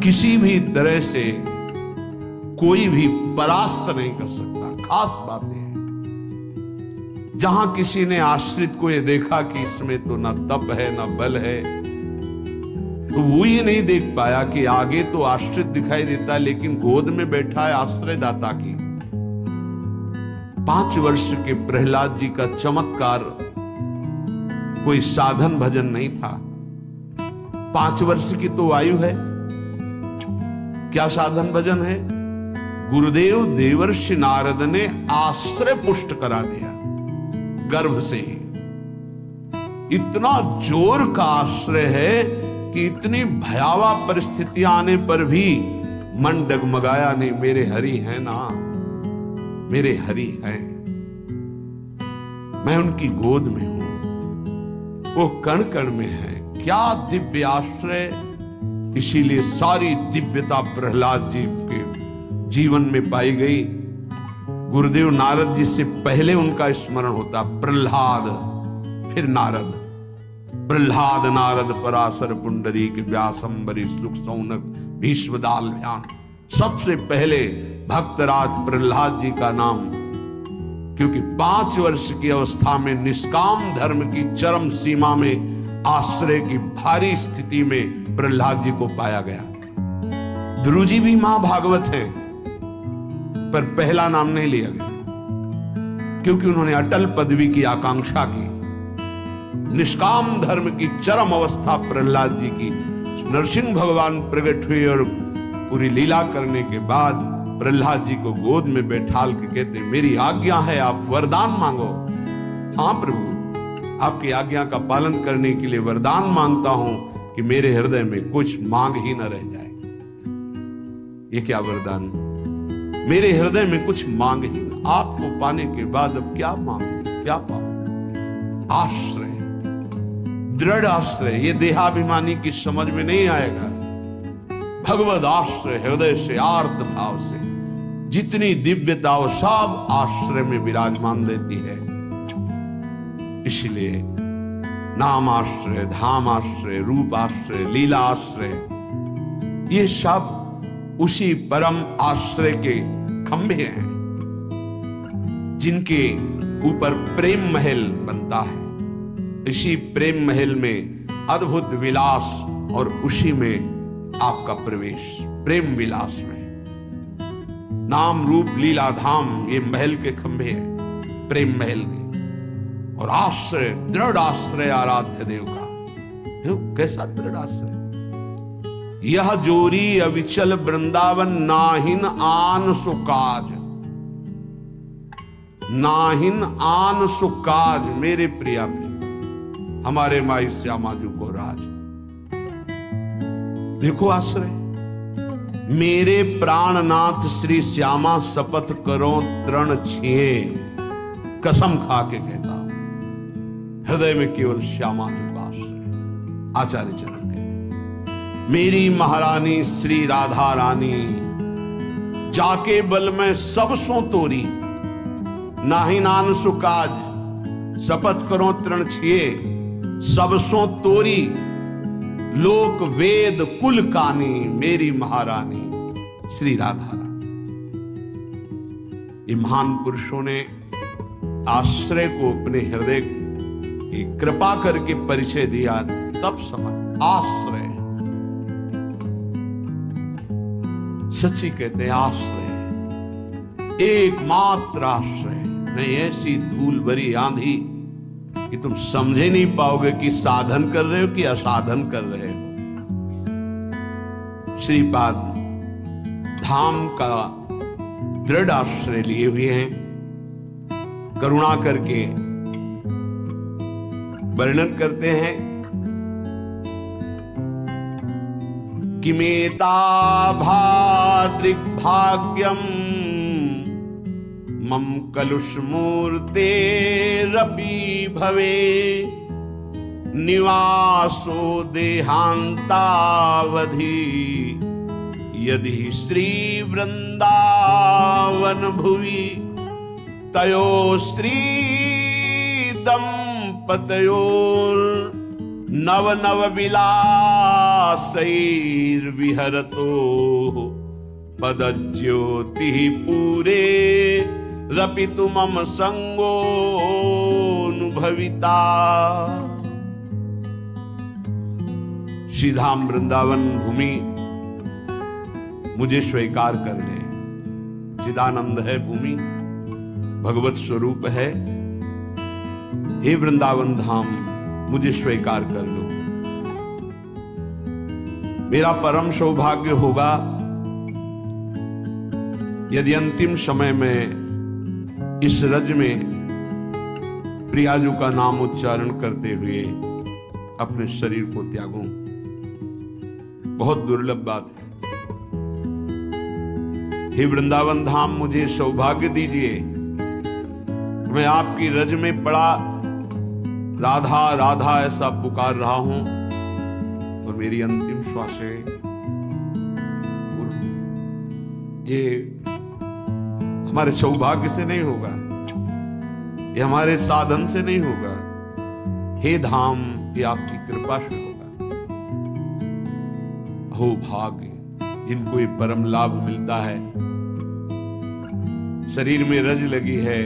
किसी भी तरह से कोई भी परास्त नहीं कर सकता। खास बात यह है, जहां किसी ने आश्रित को यह देखा कि इसमें तो ना तप है ना बल है, तो वो ये नहीं देख पाया कि आगे तो आश्रित दिखाई देता है, लेकिन गोद में बैठा है आश्रयदाता की। 5 वर्ष के प्रहलाद जी का चमत्कार कोई साधन भजन नहीं था। 5 वर्ष की तो आयु है, क्या साधन भजन है? गुरुदेव देवर्षि नारद ने आश्रय पुष्ट करा दिया गर्भ से ही। इतना जोर का आश्रय है कि इतनी भयावह परिस्थितियां आने पर भी मन डगमगाया नहीं। मेरे हरि हैं ना, मेरे हरि हैं, मैं उनकी गोद में हूं, वो कण कण में है। क्या दिव्य आश्रय! इसीलिए सारी दिव्यता प्रहलाद जी के जीवन में पाई गई। गुरुदेव नारद जी से पहले उनका स्मरण होता प्रहलाद, फिर नारद। प्रहलाद नारद पराशर पुंडरीक व्यासंबरी सुख सौनक भीष्मदाल ध्यान। सबसे पहले भक्तराज प्रहलाद जी का नाम, क्योंकि 5 वर्ष की अवस्था में निष्काम धर्म की चरम सीमा में आश्रय की भारी स्थिति में प्रहलाद जी को पाया गया। ध्रुव जी भी महाभागवत हैं, पर पहला नाम नहीं लिया गया, क्योंकि उन्होंने अटल पदवी की आकांक्षा की। निष्काम धर्म की चरम अवस्था प्रहलाद जी की। नरसिंह भगवान प्रकट हुए और पूरी लीला करने के बाद प्रहलाद जी को गोद में बैठाल के कहते, मेरी आज्ञा है, आप वरदान मांगो। हाँ प्रभु, आपकी आज्ञा का पालन करने के लिए वरदान मांगता हूं कि मेरे हृदय में कुछ मांग ही न रह जाए। ये क्या वरदान? मेरे हृदय में कुछ मांग ही न। आपको पाने के बाद अब क्या मांगू, क्या पाऊं? आश्रय, दृढ़ आश्रय। ये देहाभिमानी की समझ में नहीं आएगा। भगवद आश्रय, हृदय से आर्त भाव से जितनी दिव्यता वो सब आश्रय में विराजमान रहती है। इसलिए नाम आश्रय, धाम आश्रय, रूप आश्रय, लीला आश्रय, ये सब उसी परम आश्रय के खंभे हैं जिनके ऊपर प्रेम महल बनता है। इसी प्रेम महल में अद्भुत विलास और उसी में आपका प्रवेश प्रेम विलास में। नाम रूप लीला धाम ये महल के खंभे हैं, प्रेम महल के। और आश्रय, दृढ़ आश्रय आराध्य देव का। कैसा दृढ़ आश्रय? यह जोरी अविचल वृंदावन, नाहिन आन सुकाज, नाहिन आन सुकाज। मेरे प्रिया प्रिय हमारे माई श्यामा जी को राज। देखो आश्रय, मेरे प्राणनाथ श्री श्यामा शपथ करो तृण छिए, कसम खा के कहता हूं, हृदय में केवल श्यामा जी का आश्रय। आचार्य चरण के, मेरी महारानी श्री राधा रानी, जाके बल में सब सो तोरी, नाहि नान सुकाज, शपथ करो तृण छिए, सब सो तोरी। लोक वेद कुल कानी मेरी महारानी श्री राधा रानी। ये महान पुरुषों ने आश्रय को अपने हृदय की कृपा करके परिचय दिया, तब समझ आश्रय सच्ची कहते हैं, आश्रय एकमात्र आश्रय नहीं। ऐसी धूल भरी आंधी कि तुम समझे नहीं पाओगे कि साधन कर रहे हो कि असाधन कर रहे हो। श्रीपाद धाम का दृढ़ आश्रय लिए हुए हैं। करुणा करके वर्णन करते हैं कि मेता भाद्रिक भाग्यम मम कलुषमूर्तेरपि भवे निवासो देहांतावधि यदि श्री वृंदावन भुवि तयो श्री दंपतयोर नव नव विलासैर्विहरतो पदज्योति पूरे रपितु मम संगोनुभविता। श्रीधाम वृंदावन भूमि मुझे स्वीकार कर ले। चिदानंद है भूमि, भगवत स्वरूप है। हे वृंदावन धाम मुझे स्वीकार कर लो। मेरा परम सौभाग्य होगा यदि अंतिम समय में इस रज में प्रियाजू का नाम उच्चारण करते हुए अपने शरीर को त्यागूं। बहुत दुर्लभ बात है। हे वृंदावन धाम मुझे सौभाग्य दीजिए, मैं आपकी रज में पड़ा राधा राधा ऐसा पुकार रहा हूं और मेरी अंतिम श्वास है। ये हमारे सौभाग्य से नहीं होगा, ये हमारे साधन से नहीं होगा। हे धाम ये आपकी कृपा से होगा। हो भाग्य जिनको ये परम लाभ मिलता है। शरीर में रज लगी है,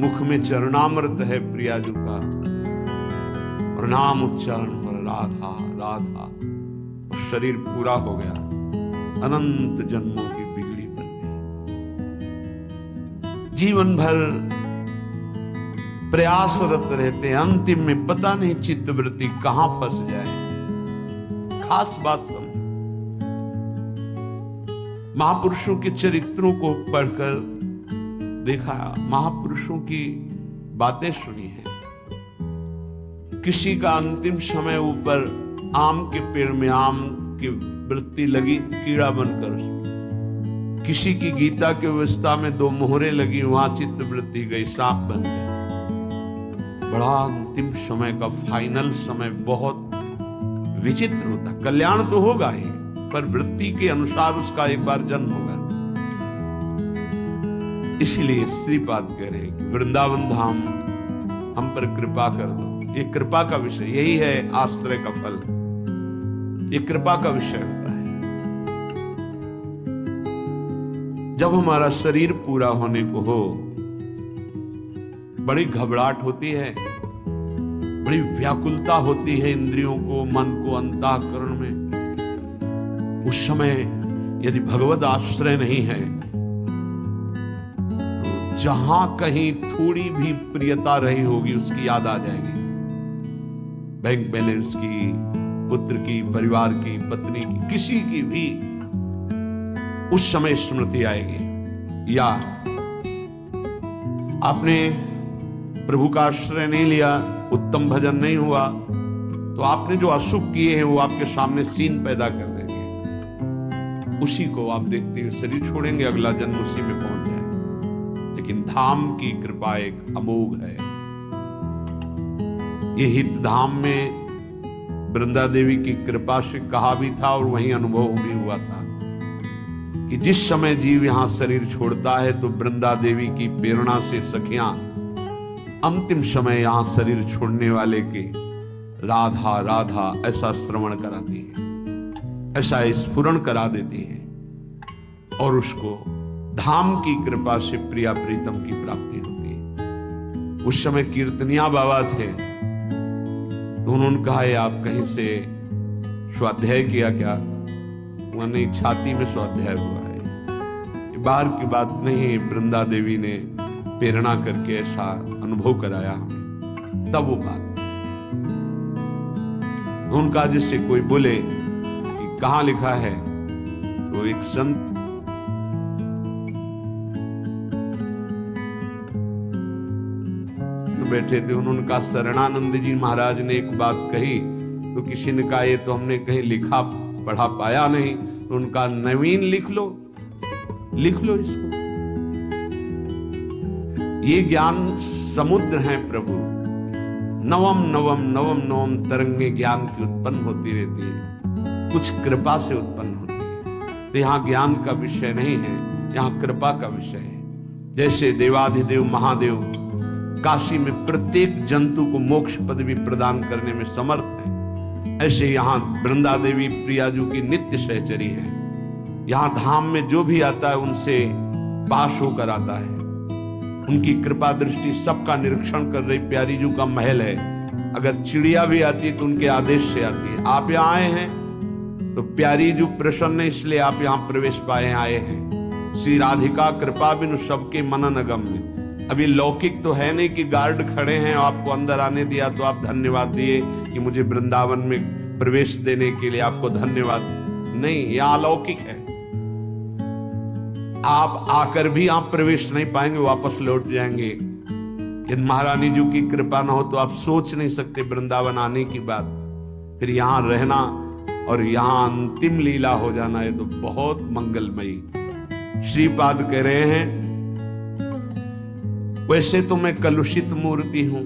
मुख में चरणामृत है प्रियाजू का और नाम उच्चारण हो राधा राधा और शरीर पूरा हो गया। अनंत जन्मों की बिगड़ी बन गई। जीवन भर प्रयासरत रहते हैं, अंतिम में पता नहीं चित्तवृत्ति कहां फंस जाए। खास बात समझ, महापुरुषों के चरित्रों को पढ़कर देखा, महापुरुषों की बातें सुनी है। किसी का अंतिम समय ऊपर आम के पेड़ में आम की वृत्ति लगी, कीड़ा बनकर। किसी की गीता की अवस्था में 2 मोहरें लगी, वहां चित्त वृत्ति गई, सांप बन गए। बड़ा अंतिम समय का फाइनल समय बहुत विचित्र होता। कल्याण तो होगा ही, पर वृत्ति के अनुसार उसका एक बार जन्म होगा। इसलिए श्रीपाद कह रहे हैं कि वृंदावन धाम हम पर कृपा कर दो। ये कृपा का विषय, यही है आश्रय का फल। ये कृपा का विषय होता है। जब हमारा शरीर पूरा होने को हो, बड़ी घबराहट होती है, बड़ी व्याकुलता होती है इंद्रियों को, मन को, अंतःकरण में। उस समय यदि भगवत आश्रय नहीं है, जहां कहीं थोड़ी भी प्रियता रही होगी उसकी याद आ जाएगी। बैंक बैलेंस की, पुत्र की, परिवार की, पत्नी की, किसी की भी उस समय स्मृति आएगी। या आपने प्रभु का आश्रय नहीं लिया, उत्तम भजन नहीं हुआ, तो आपने जो अशुभ किए हैं वो आपके सामने सीन पैदा कर देंगे। उसी को आप देखते हुए शरीर छोड़ेंगे, अगला जन्म उसी में पहुंच जाए। लेकिन धाम की कृपा एक अमोघ है। ये हित धाम में वृंदा देवी की कृपा से कहा भी था और वहीं अनुभव भी हुआ था कि जिस समय जीव यहां शरीर छोड़ता है तो वृंदा देवी की प्रेरणा से सखियां अंतिम समय यहां शरीर छोड़ने वाले के राधा राधा ऐसा श्रवण कराती है, ऐसा स्फुरण करा देती है और उसको धाम की कृपा से प्रिया प्रीतम की प्राप्ति होती है। उस समय कीर्तनिया बाबा थे तो उन्होंने कहा ये आप कहीं से स्वाध्याय किया क्या? उन्होंने छाती में स्वाध्याय हुआ है, ये बाहर की बात नहीं, वृंदा देवी ने प्रेरणा करके ऐसा अनुभव कराया हमें। तब वो बात उनका, जिससे कोई बोले कि कहां लिखा है, तो एक संत तो बैठे थे, उन्होंने कहा शरणानंद जी महाराज ने एक बात कही, तो किसी ने कहा ये तो हमने कहीं लिखा पढ़ा पाया नहीं, तो उनका नवीन लिख लो इसको। ये ज्ञान समुद्र है प्रभु, नवम नवम नवम नवम तरंगे ज्ञान की उत्पन्न होती रहती है, कुछ कृपा से उत्पन्न होती है। तो यहाँ ज्ञान का विषय नहीं है, यहाँ कृपा का विषय है। जैसे देवाधिदेव महादेव काशी में प्रत्येक जंतु को मोक्ष पदवी प्रदान करने में समर्थ है, ऐसे यहाँ वृंदा देवी प्रियाजू की नित्य सहचरी है। यहाँ धाम में जो भी आता है उनसे पास होकर आता है, उनकी कृपा दृष्टि सबका निरीक्षण कर रही। प्यारी जू का महल है, अगर चिड़िया भी आती है तो उनके आदेश से आती है। आप यहाँ आए हैं तो प्यारी जू प्रसन्न है, इसलिए आप यहाँ प्रवेश पाए आए हैं। श्री राधिका कृपा बिनु सबके मनन अगम्य। अभी लौकिक तो है नहीं कि गार्ड खड़े हैं आपको अंदर आने दिया तो आप धन्यवाद दिए कि मुझे वृंदावन में प्रवेश देने के लिए आपको धन्यवाद, नहीं, यह अलौकिक है। आप आकर भी आप प्रवेश नहीं पाएंगे, वापस लौट जाएंगे। यदि महारानी जी की कृपा ना हो तो आप सोच नहीं सकते वृंदावन आने की बात, फिर यहां रहना और यहां अंतिम लीला हो जाना, ये तो बहुत मंगलमयी। श्रीपाद कह रहे हैं वैसे तो मैं कलुषित मूर्ति हूं।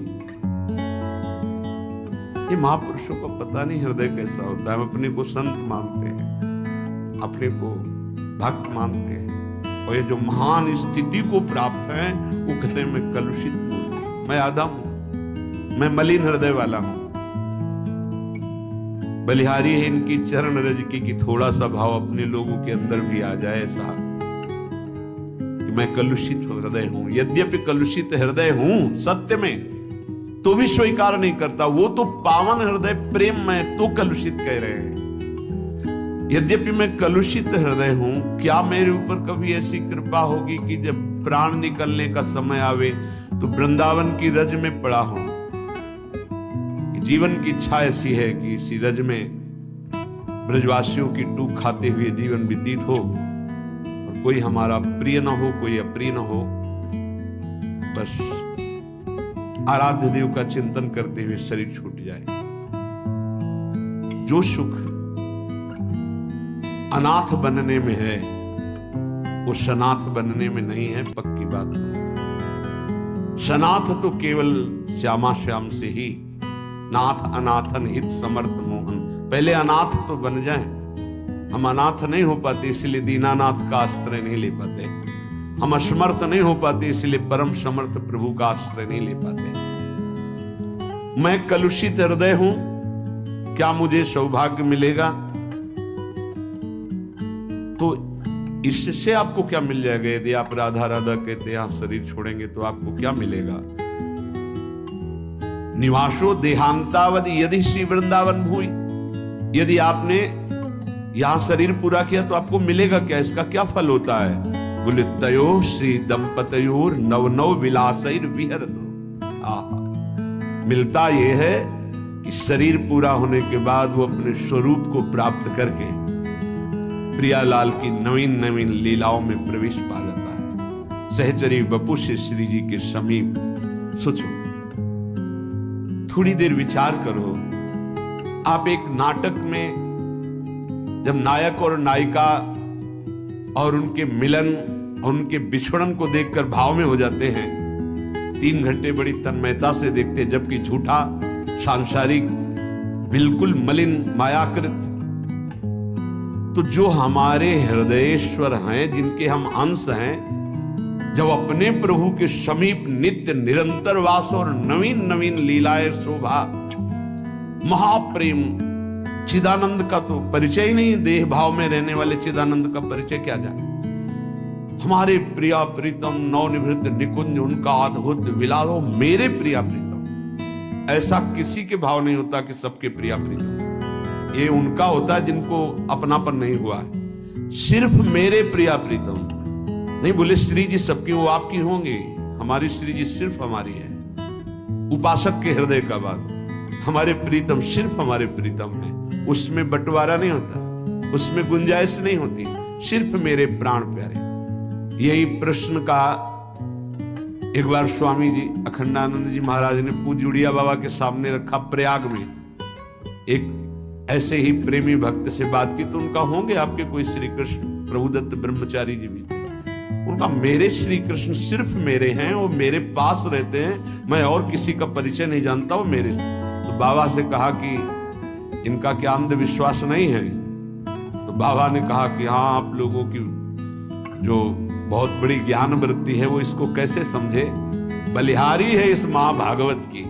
ये महापुरुषों को पता नहीं हृदय कैसा होता है, हम अपने को संत मानते हैं, अपने को भक्त मानते हैं, और ये जो महान स्थिति को प्राप्त है वो कह रहे मैं कलुषित मूर्ति, मैं आधा हूं, मैं मलिन हृदय वाला हूं। बलिहारी है इनकी चरण रज की कि थोड़ा सा भाव अपने लोगों के अंदर भी आ जाए ऐसा कि मैं कलुषित हृदय हूं। यद्यपि कलुषित हृदय हूं सत्य में, तो भी स्वीकार नहीं करता। वो तो पावन हृदय प्रेम में तो कलुषित कह रहे हैं। यद्यपि मैं कलुषित हृदय हूं, क्या मेरे ऊपर कभी ऐसी कृपा होगी कि जब प्राण निकलने का समय आवे तो वृंदावन की रज में पड़ा हूं? जीवन की इच्छा ऐसी है कि इसी रज में ब्रजवासियों की टूक खाते हुए जीवन व्यतीत हो, और कोई हमारा प्रिय न हो, कोई अप्रिय न हो, बस आराध्य देव का चिंतन करते हुए शरीर छूट जाए। जो सुख अनाथ बनने में है वो सनाथ बनने में नहीं है, पक्की बात है। सनाथ तो केवल श्यामा श्याम से ही, नाथ अनाथन हित समर्थ मोहन। पहले अनाथ तो बन जाए, हम अनाथ नहीं हो पाते इसलिए दीनानाथ का आश्रय नहीं ले पाते, हम असमर्थ नहीं हो पाते इसलिए परम समर्थ प्रभु का आश्रय नहीं ले पाते। मैं कलुषित हृदय हूं, क्या मुझे सौभाग्य मिलेगा? तो इससे आपको क्या मिल जाएगा? यदि आप राधा राधा कहते यहां शरीर छोड़ेंगे तो आपको क्या मिलेगा? निवासो देहांतावद यदि श्री वृंदावन भूई। यदि आपने यहां शरीर पूरा किया तो आपको मिलेगा क्या? इसका क्या फल होता है? बोले तयो श्री दंपतयोर नव नव विलासैर विहरतो। मिलता यह है कि शरीर पूरा होने के बाद वो अपने स्वरूप को प्राप्त करके प्रियालाल की नवीन नवीन लीलाओं में प्रवेश पा जाता है। सहचरी बपू से श्री जी के समीप। सोचो, थोड़ी देर विचार करो, आप एक नाटक में जब नायक और नायिका और उनके मिलन और उनके बिछड़न को देखकर भाव में हो जाते हैं, 3 घंटे बड़ी तन्मयता से देखते हैं, जबकि झूठा सांसारिक बिल्कुल मलिन मायाकृत, तो जो हमारे हृदयेश्वर हैं, जिनके हम अंश हैं, जब अपने प्रभु के समीप नित्य निरंतर वास और नवीन नवीन लीलाएं शोभा, महाप्रेम चिदानंद का तो परिचय ही नहीं, देह भाव में रहने वाले चिदानंद का परिचय क्या जाने। हमारे प्रिया प्रीतम नवनिवृत्त निकुंज उनका अद्भुत विलासो मेरे प्रिया प्रीतम। ऐसा किसी के भाव नहीं होता कि सबके प्रिया प्रीतम, ये उनका होता है जिनको अपनापन नहीं हुआ है। सिर्फ मेरे प्रिया प्रीतम नहीं बोले श्री जी सबकी, वो आपकी होंगे, हमारी श्री जी सिर्फ हमारी है। उपासक के हृदय का बात, हमारे प्रीतम सिर्फ हमारे प्रीतम है, उसमें बंटवारा नहीं होता, उसमें गुंजाइश नहीं होती, सिर्फ मेरे प्राण प्यारे। यही प्रश्न का एक बार स्वामी जी अखंडानंद जी महाराज ने पूज्य उड़िया बाबा के सामने रखा प्रयाग में। एक ऐसे ही प्रेमी भक्त से बात की तो उनका होंगे आपके कोई श्री कृष्ण प्रभुदत्त ब्रह्मचारी जी भी थे। उनका मेरे श्री कृष्ण सिर्फ मेरे हैं, वो मेरे पास रहते हैं, मैं और किसी का परिचय नहीं जानता, वो मेरे से। तो बाबा से कहा कि इनका क्या अंधविश्वास नहीं है? तो बाबा ने कहा कि हाँ, आप लोगों की जो बहुत बड़ी ज्ञान वृत्ति है वो इसको कैसे समझे, बलिहारी है इस महाभागवत की।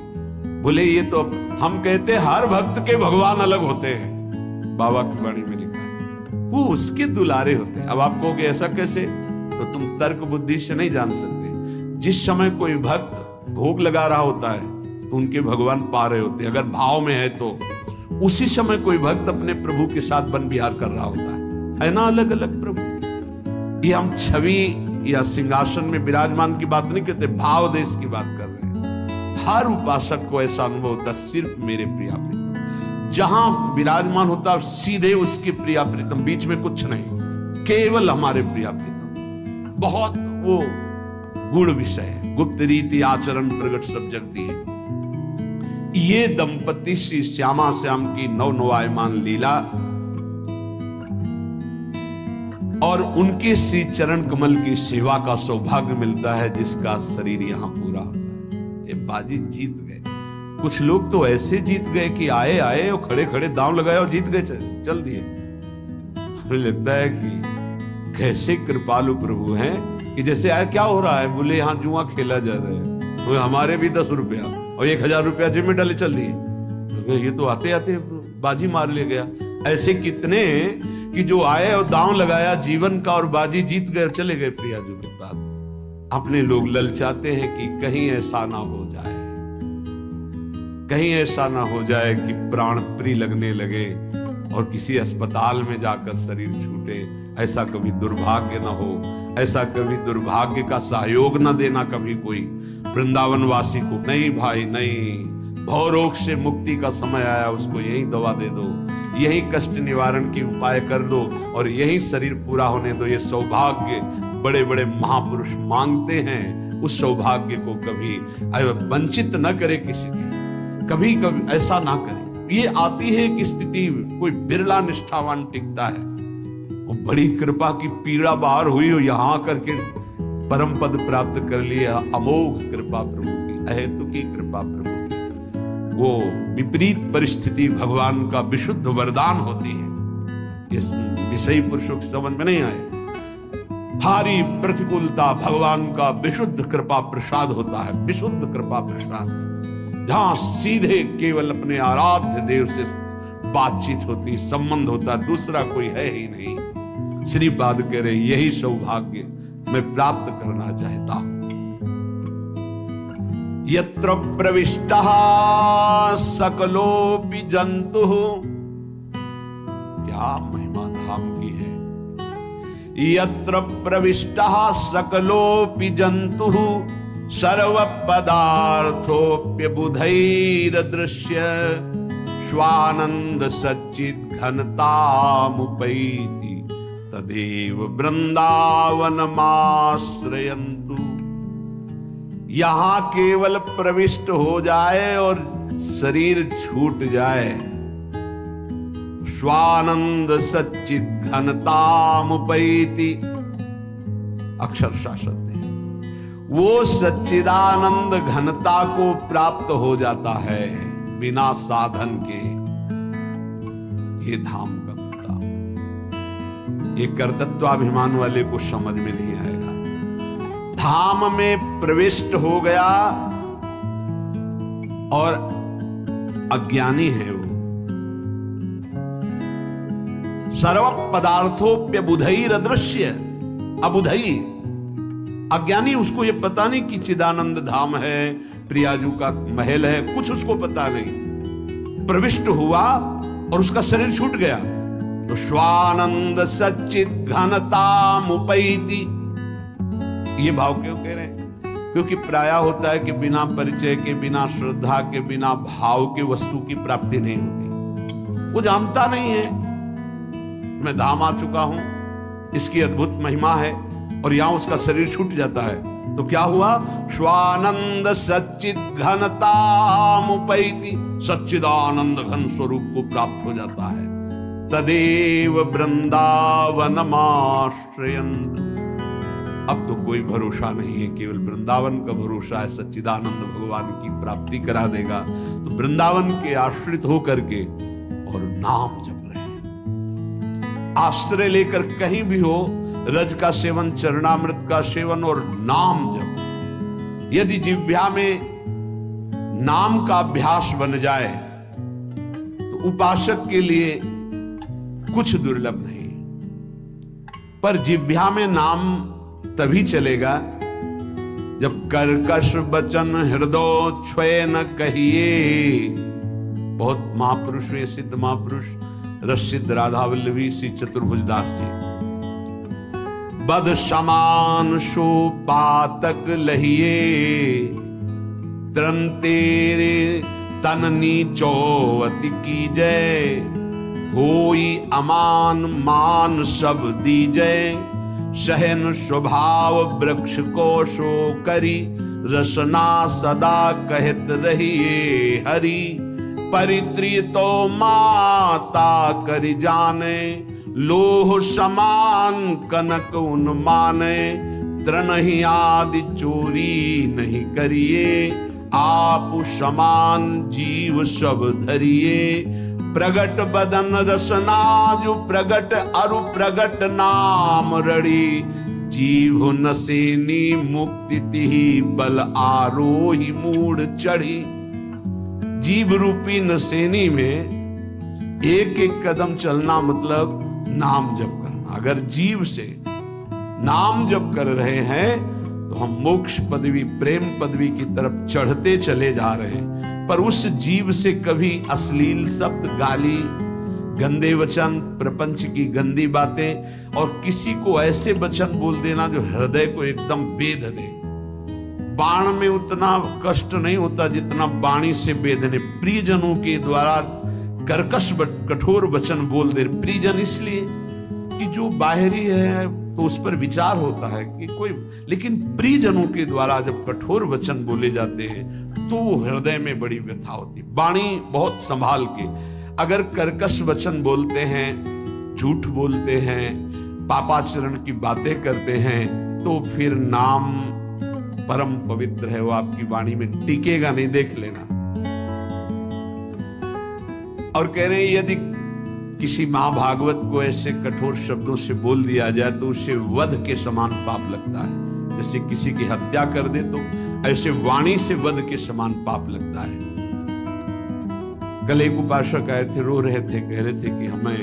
बोले ये तो हम कहते हर भक्त के भगवान अलग होते हैं, बाबा की वाणी में लिखा है, वो उसके दुलारे होते हैं। अब आप कहोगे ऐसा कैसे, तो तुम तर्क बुद्धि से नहीं जान सकते। जिस समय कोई भक्त भोग लगा रहा होता है तो उनके भगवान पा रहे होते हैं, अगर भाव में है तो उसी समय कोई भक्त अपने प्रभु के साथ वन विहार कर रहा होता है ना, अलग अलग प्रभु। ये हम छवि या सिंहासन में विराजमान की बात नहीं कहते, भाव देश की बात कर रहे हैं। हर उपासक को ऐसा अनुभव होता है सिर्फ मेरे प्रिया प्रीतम, जहां विराजमान होता है सीधे उसके प्रिया प्रीतम, बीच में कुछ नहीं, केवल हमारे प्रिया प्रीतम। बहुत वो गुण विषय है, गुप्त रीति आचरण प्रगट सब जग दिए। ये दंपति श्री श्यामा श्याम की नवनवायमान लीला और उनके श्री चरण कमल की सेवा का सौभाग्य मिलता है, जिसका शरीर यहां पूरा होता है। ये बाजी जीत गए। कुछ लोग तो ऐसे जीत गए कि आए आए और खड़े खड़े दांव लगाए और जीत गए, चल दिए। हमें लगता है कि कैसे कृपालु प्रभु हैं कि जैसे आए क्या हो रहा है, बोले यहाँ जुआ खेला जा रहा है, तो हमारे भी 10 रुपया और 1000 रुपया जेब में डाले चल दिए। ये तो आते आते बाजी मार ले गया। ऐसे कितने कि जो आए और दांव लगाया जीवन का और बाजी जीत गए और चले गए प्रियाजू के पास। अपने लोग ललचाते हैं कि कहीं ऐसा ना हो जाए, कहीं ऐसा ना हो जाए कि प्राण प्रिय लगने लगे और किसी अस्पताल में जाकर शरीर छूटे। ऐसा कभी दुर्भाग्य ना हो, ऐसा कभी दुर्भाग्य का सहयोग ना देना कभी कोई वृंदावन वासी को। नहीं भाई नहीं, भवरोग से मुक्ति का समय आया, उसको यही दवा दे दो, यही कष्ट निवारण की उपाय कर दो और यही शरीर पूरा होने दो। ये सौभाग्य बड़े बड़े महापुरुष मांगते हैं, उस सौभाग्य को कभी वंचित न करे किसी के, कभी कभी ऐसा ना करे। ये आती है कि स्थिति कोई बिरला निष्ठावान टिकता है, वो बड़ी कृपा की पीड़ा बाहर हुई हो, यहां करके परम पद प्राप्त कर लिया। अमोघ कृपा प्रभु की, अहेतुकी कृपा प्रभु की। वो विपरीत परिस्थिति भगवान का विशुद्ध वरदान होती है। इस विषयी पुरुषों की समझ में नहीं आए। भारी प्रतिकूलता भगवान का विशुद्ध कृपा प्रसाद होता है, विशुद्ध कृपा प्रसाद, जहां सीधे केवल अपने आराध्य देव से बातचीत होती, संबंध होता, दूसरा कोई है ही नहीं। श्रीपाद कह रहे यही सौभाग्य मैं प्राप्त करना चाहता हूं। यत्र प्रविष्टः सकलोपि जंतुः, क्या महिमा धाम की है। यत्र प्रविष्टः सकलोपि जंतुः सर्व पदार्थोप्यबुधैरदृश्य स्वानंद सच्चिद घनतामुपैति तदेव वृंदावनमाश्रयन्तु। यहां केवल प्रविष्ट हो जाए और शरीर छूट जाए, स्वानंद सच्चिद घनतामुपैति, अक्षरशः सत्य है, वो सच्चिदानंद घनता को प्राप्त हो जाता है बिना साधन के। ये धाम का पता, ये कर्तृत्वाभिमान वाले को समझ में नहीं आएगा। धाम में प्रविष्ट हो गया और अज्ञानी है वो। सर्व पदार्थोप्यबुधैर अदृश्य, अबुधई अज्ञानी, उसको ये पता नहीं कि चिदानंद धाम है, प्रियाजू का महल है, कुछ उसको पता नहीं। प्रविष्ट हुआ और उसका शरीर छूट गया तो स्वानंद सच्चित घनतामुपैति, ये भाव क्यों कह रहे हैं? क्योंकि प्रायः होता है कि बिना परिचय के, बिना श्रद्धा के, बिना भाव के वस्तु की प्राप्ति नहीं होती। वो जानता नहीं है मैं धाम आ चुका हूं, इसकी अद्भुत महिमा है, और यहां उसका शरीर छूट जाता है तो क्या हुआ? स्वानंद सच्चिद घनतामुपैति, सच्चिदानंद घन स्वरूप को प्राप्त हो जाता है। तदेव वृंदावनमाश्रयन्, अब तो कोई भरोसा नहीं है, केवल वृंदावन का भरोसा है। सच्चिदानंद भगवान की प्राप्ति करा देगा। तो वृंदावन के आश्रित होकर के और नाम जप रहे हैं, आश्रय लेकर कहीं भी हो, रज का सेवन, चरणामृत का सेवन और नाम जप। यदि जिह्वा में नाम का अभ्यास बन जाए तो उपासक के लिए कुछ दुर्लभ नहीं। पर जिह्वा में नाम तभी चलेगा जब कर्कश वचन हृदय छुए न कहिए। बहुत महापुरुष हुए, सिद्ध महापुरुष रसिद राधा वल्लभी श्री चतुर्भुजदास जी। बद समान सो पातक लहिए, तरन तेरे तन नीचो अति कीजय, होई अमान मान सब दीजय, सहन स्वभाव वृक्ष को सो करी, रसना सदा कहत रहिए हरि, परित्रिय तो माता करि जाने, लोह समान कनक उन्माने, तृणहि आदि चोरी नहीं करिए, आप समान जीव सब धरिए, प्रगट बदन रसना जो प्रगट अरु प्रगट नाम रड़ी, जीव नसेनी मुक्ति तिहि बल आरोही मूढ़ चढ़ी। जीव रूपी नसेनी में एक एक कदम चलना मतलब नाम जप करना। अगर जीव से नाम जप कर रहे हैं तो हम मोक्ष पदवी, प्रेम पदवी की तरफ चढ़ते चले जा रहे हैं। पर उस जीव से कभी अश्लील शब्द, गाली, गंदे वचन, प्रपंच की गंदी बातें और किसी को ऐसे वचन बोल देना जो हृदय को एकदम बेध दे। बाण में उतना कष्ट नहीं होता जितना वाणी से बेधने। प्रियजनों के द्वारा कर्कश कठोर वचन बोल दे। प्रियजन इसलिए कि जो बाहरी है तो उस पर विचार होता है कि कोई, लेकिन प्रियजनों के द्वारा जब कठोर वचन बोले जाते हैं तो हृदय में बड़ी व्यथा होती। वाणी बहुत संभाल के, अगर कर्कश वचन बोलते हैं, झूठ बोलते हैं, पापाचरण की बातें करते हैं तो फिर नाम परम पवित्र है, वो आपकी वाणी में टिकेगा नहीं, देख लेना। और कह रहे हैं यदि किसी महाभागवत को ऐसे कठोर शब्दों से बोल दिया जाए तो उसे वध के समान पाप लगता है। जैसे किसी की हत्या कर दे तो ऐसे वाणी से वध के समान पाप लगता है। कल एक उपासक आए थे, रो रहे थे, कह रहे थे कि हमें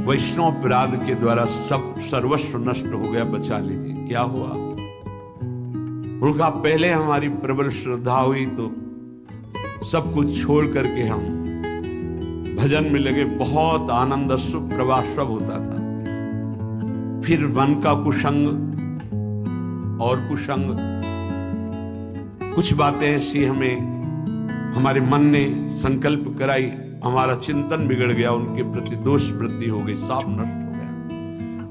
वैष्णव अपराध के द्वारा सब सर्वस्व नष्ट हो गया, बचा लीजिए। क्या हुआ? उनका पहले हमारी प्रबल श्रद्धा हुई तो सब कुछ छोड़ करके हम भजन में लगे, बहुत आनंद, सुख प्रवाह सब होता था। फिर मन का कुसंग और कुसंग, कुछ बातें ऐसी हमारे मन ने संकल्प कराई, हमारा चिंतन बिगड़ गया, उनके प्रति दोष वृत्ति हो गई, सब नष्ट हो गया।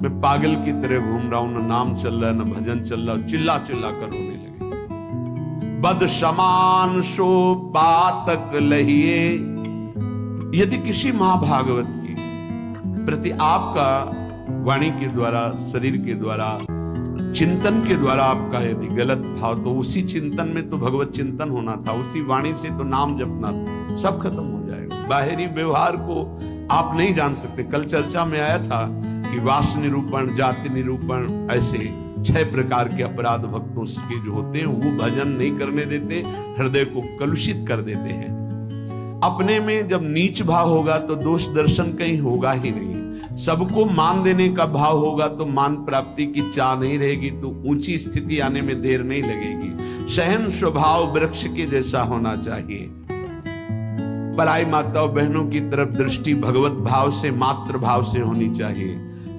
मैं पागल की तरह घूम रहा हूं, न नाम चल रहा है न भजन चल रहा, चिल्ला चिल्ला कर रोने लगे। बद समान सो पातक लहिए। यदि किसी महाभागवत की प्रति आपका वाणी के द्वारा, शरीर के द्वारा, चिंतन के द्वारा आपका यदि गलत भाव, तो उसी चिंतन में तो भगवत चिंतन होना था, उसी वाणी से तो नाम जपना था, सब खत्म हो जाएगा। बाहरी व्यवहार को आप नहीं जान सकते। कल चर्चा में आया था कि वास निरूपण, जाति निरूपण, ऐसे 6 प्रकार के अपराध भक्तों के जो होते हैं वो भजन नहीं करने देते, हृदय को कलुषित कर देते हैं। अपने में जब नीच भाव होगा तो दोष दर्शन कहीं होगा ही नहीं। सबको मान देने का भाव होगा तो मान प्राप्ति की चाह नहीं रहेगी, तो ऊंची स्थिति आने में देर नहीं लगेगी। सहन स्वभाव वृक्ष के जैसा होना चाहिए। पराई माताओं बहनों की तरफ दृष्टि भगवत भाव से, मातृ भाव से होनी चाहिए।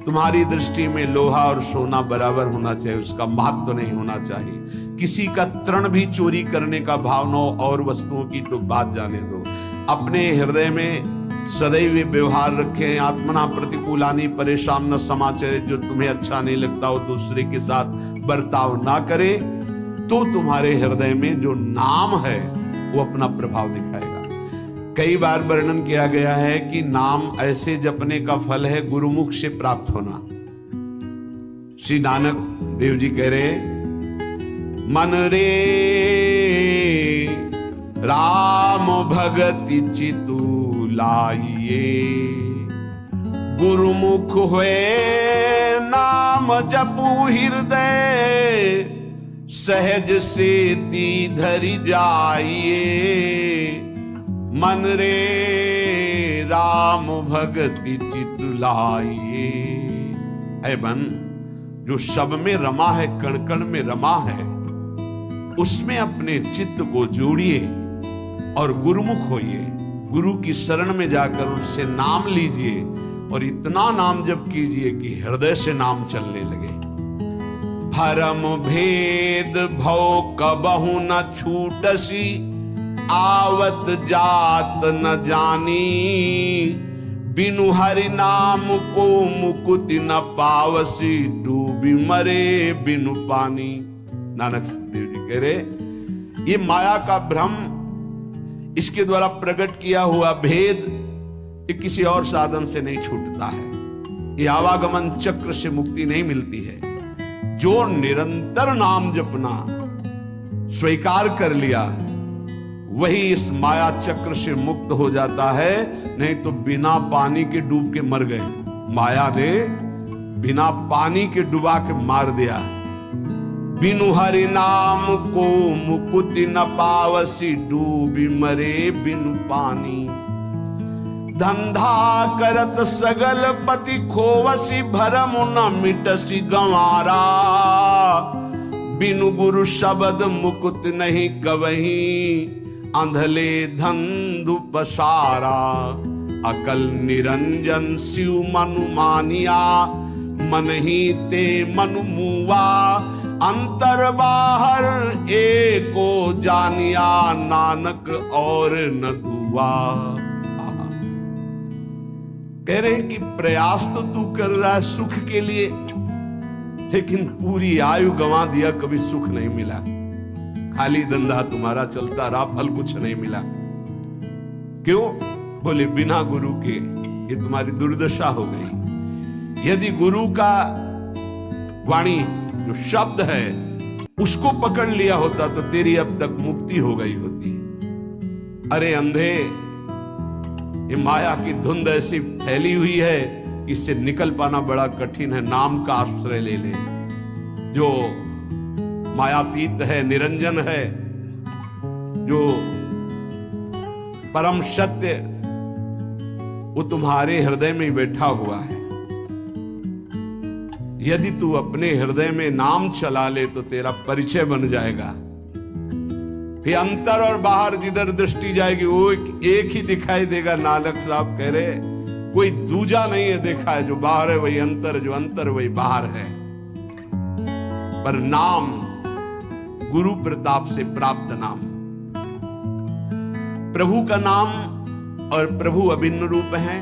तुम्हारी दृष्टि में लोहा और सोना बराबर होना चाहिए, उसका महत्व नहीं होना चाहिए। किसी का तृण भी चोरी करने का भाव न हो, और वस्तुओं की तो बात जाने दो। अपने हृदय में सदैव व्यवहार रखें। आत्मना प्रतिकूलानी परेशान न समाचार, जो तुम्हें अच्छा नहीं लगता वो दूसरे के साथ बर्ताव ना करे, तो तुम्हारे हृदय में जो नाम है वो अपना प्रभाव दिखाएगा। कई बार वर्णन किया गया है कि नाम ऐसे जपने का फल है गुरुमुख से प्राप्त होना। श्री नानक देव जी कह रहे, मन रे राम भगति चितु लाइए, गुरुमुख हुए नाम जपू हृदय, सहज से ती धरि जाइए। मन रे राम भगति चित लाइए। ऐ मन, जो शब में रमा है, कण कण में रमा है, उसमें अपने चित्त को जोड़िए और गुरुमुख होइए। गुरु की शरण में जाकर उनसे नाम लीजिए और इतना नाम जप कीजिए कि हृदय से नाम चलने लगे। भरम भेद भव कबहु न छूटसी, आवत जात न जानी, बिनु हरि नाम को मुकुति न पावसी, डूबी मरे बिनु पानी। नानक देव जी कह रहे, ये माया का भ्रम, इसके द्वारा प्रकट किया हुआ भेद, ये किसी और साधन से नहीं छूटता है। ये आवागमन चक्र से मुक्ति नहीं मिलती है। जो निरंतर नाम जपना स्वीकार कर लिया, वही इस माया चक्र से मुक्त हो जाता है। नहीं तो बिना पानी के डूब के मर गए। माया ने बिना पानी के डुबा के मार दिया। बिनु हरि नाम को मुकुति न पावसी, डूबी मरे बिनु पानी। धंधा करत सगल पति खोवसी, भरम न मिटसी गंवारा, बिनु गुरु शब्द मुकुत नहीं कवही, अंधले धंधु पसारा। अकल निरंजन शिव मनु मानिया, मन ही ते मनु मुआ, अंतर बाहर एको जानिया, नानक और न दुआ। कह रहे कि प्रयास तो तू कर रहा है सुख के लिए, लेकिन पूरी आयु गंवा दिया, कभी सुख नहीं मिला। खाली धंधा तुम्हारा चलता रहा, फल कुछ नहीं मिला। क्यों? बोले बिना गुरु के ये तुम्हारी दुर्दशा हो गई। यदि गुरु का वाणी जो शब्द है उसको पकड़ लिया होता तो तेरी अब तक मुक्ति हो गई होती। अरे अंधे, ये माया की धुंध ऐसी फैली हुई है, इससे निकल पाना बड़ा कठिन है। नाम का आश्रय ले ले, जो मायातीत है, निरंजन है, जो परम सत्य, वो तुम्हारे हृदय में बैठा हुआ है। यदि तू अपने हृदय में नाम चला ले तो तेरा परिचय बन जाएगा। फिर अंतर और बाहर जिधर दृष्टि जाएगी वो एक ही दिखाई देगा। नानक साहब कह रहे, कोई दूजा नहीं है देखा है। जो बाहर है वही अंतर, जो अंतर वही बाहर है। पर नाम गुरु प्रताप से प्राप्त नाम, प्रभु का नाम और प्रभु अभिन्न रूप है।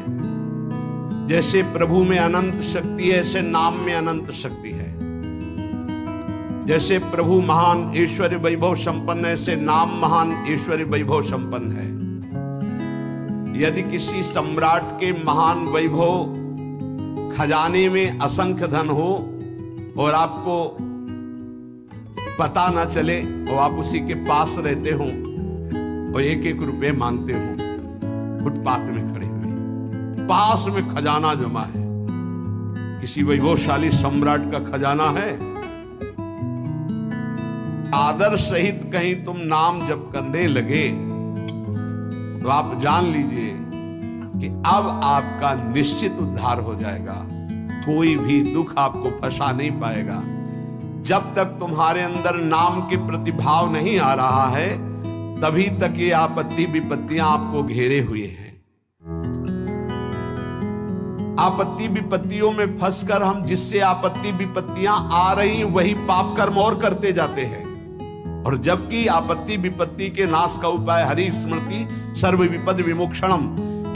जैसे प्रभु में अनंत शक्ति है, ऐसे नाम में अनंत शक्ति है। जैसे प्रभु महान ऐश्वर्य वैभव संपन्न है, ऐसे नाम महान ऐश्वर्य वैभव संपन्न है। यदि किसी सम्राट के महान वैभव खजाने में असंख्य धन हो और आपको पता ना चले और आप उसी के पास रहते हो और एक एक रुपए मांगते हो, फुटपाथ में खड़े हुए, पास में खजाना जमा है, किसी वैभवशाली सम्राट का खजाना है, आदर सहित कहीं तुम नाम जप करने लगे तो आप जान लीजिए कि अब आपका निश्चित उद्धार हो जाएगा। कोई भी दुख आपको फंसा नहीं पाएगा। जब तक तुम्हारे अंदर नाम के प्रतिभाव नहीं आ रहा है, तभी तक ये आपत्ति विपत्तियां आपको घेरे हुए हैं। आपत्ति विपत्तियों में फंसकर हम जिससे आपत्ति विपत्तियां आ रही वही पाप कर्म और करते जाते हैं। और जबकि आपत्ति विपत्ति के नाश का उपाय हरि स्मृति सर्व विपद विमोक्षणम,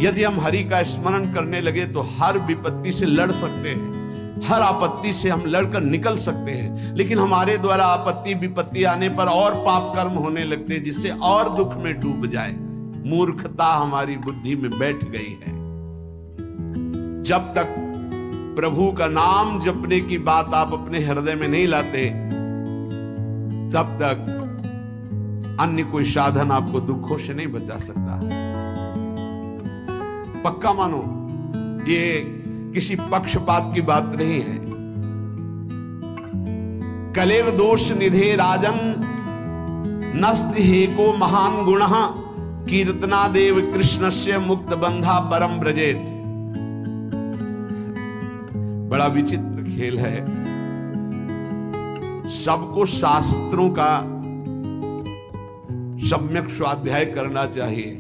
यदि हम हरि का स्मरण करने लगे तो हर विपत्ति से लड़ सकते हैं, हर आपत्ति से हम लड़कर निकल सकते हैं। लेकिन हमारे द्वारा आपत्ति विपत्ति आने पर और पाप कर्म होने लगते हैं, जिससे और दुख में डूब जाए। मूर्खता हमारी बुद्धि में बैठ गई है। जब तक प्रभु का नाम जपने की बात आप अपने हृदय में नहीं लाते, तब तक अन्य कोई साधन आपको दुखों से नहीं बचा सकता। पक्का मानो, ये किसी पक्षपात की बात नहीं है। कलेर दोष निधे राजन नस्ति हेको महान गुणः कीर्तना देव कृष्णस्य मुक्त बंधा परम ब्रजेत। बड़ा विचित्र खेल है। सबको शास्त्रों का सम्यक स्वाध्याय करना चाहिए,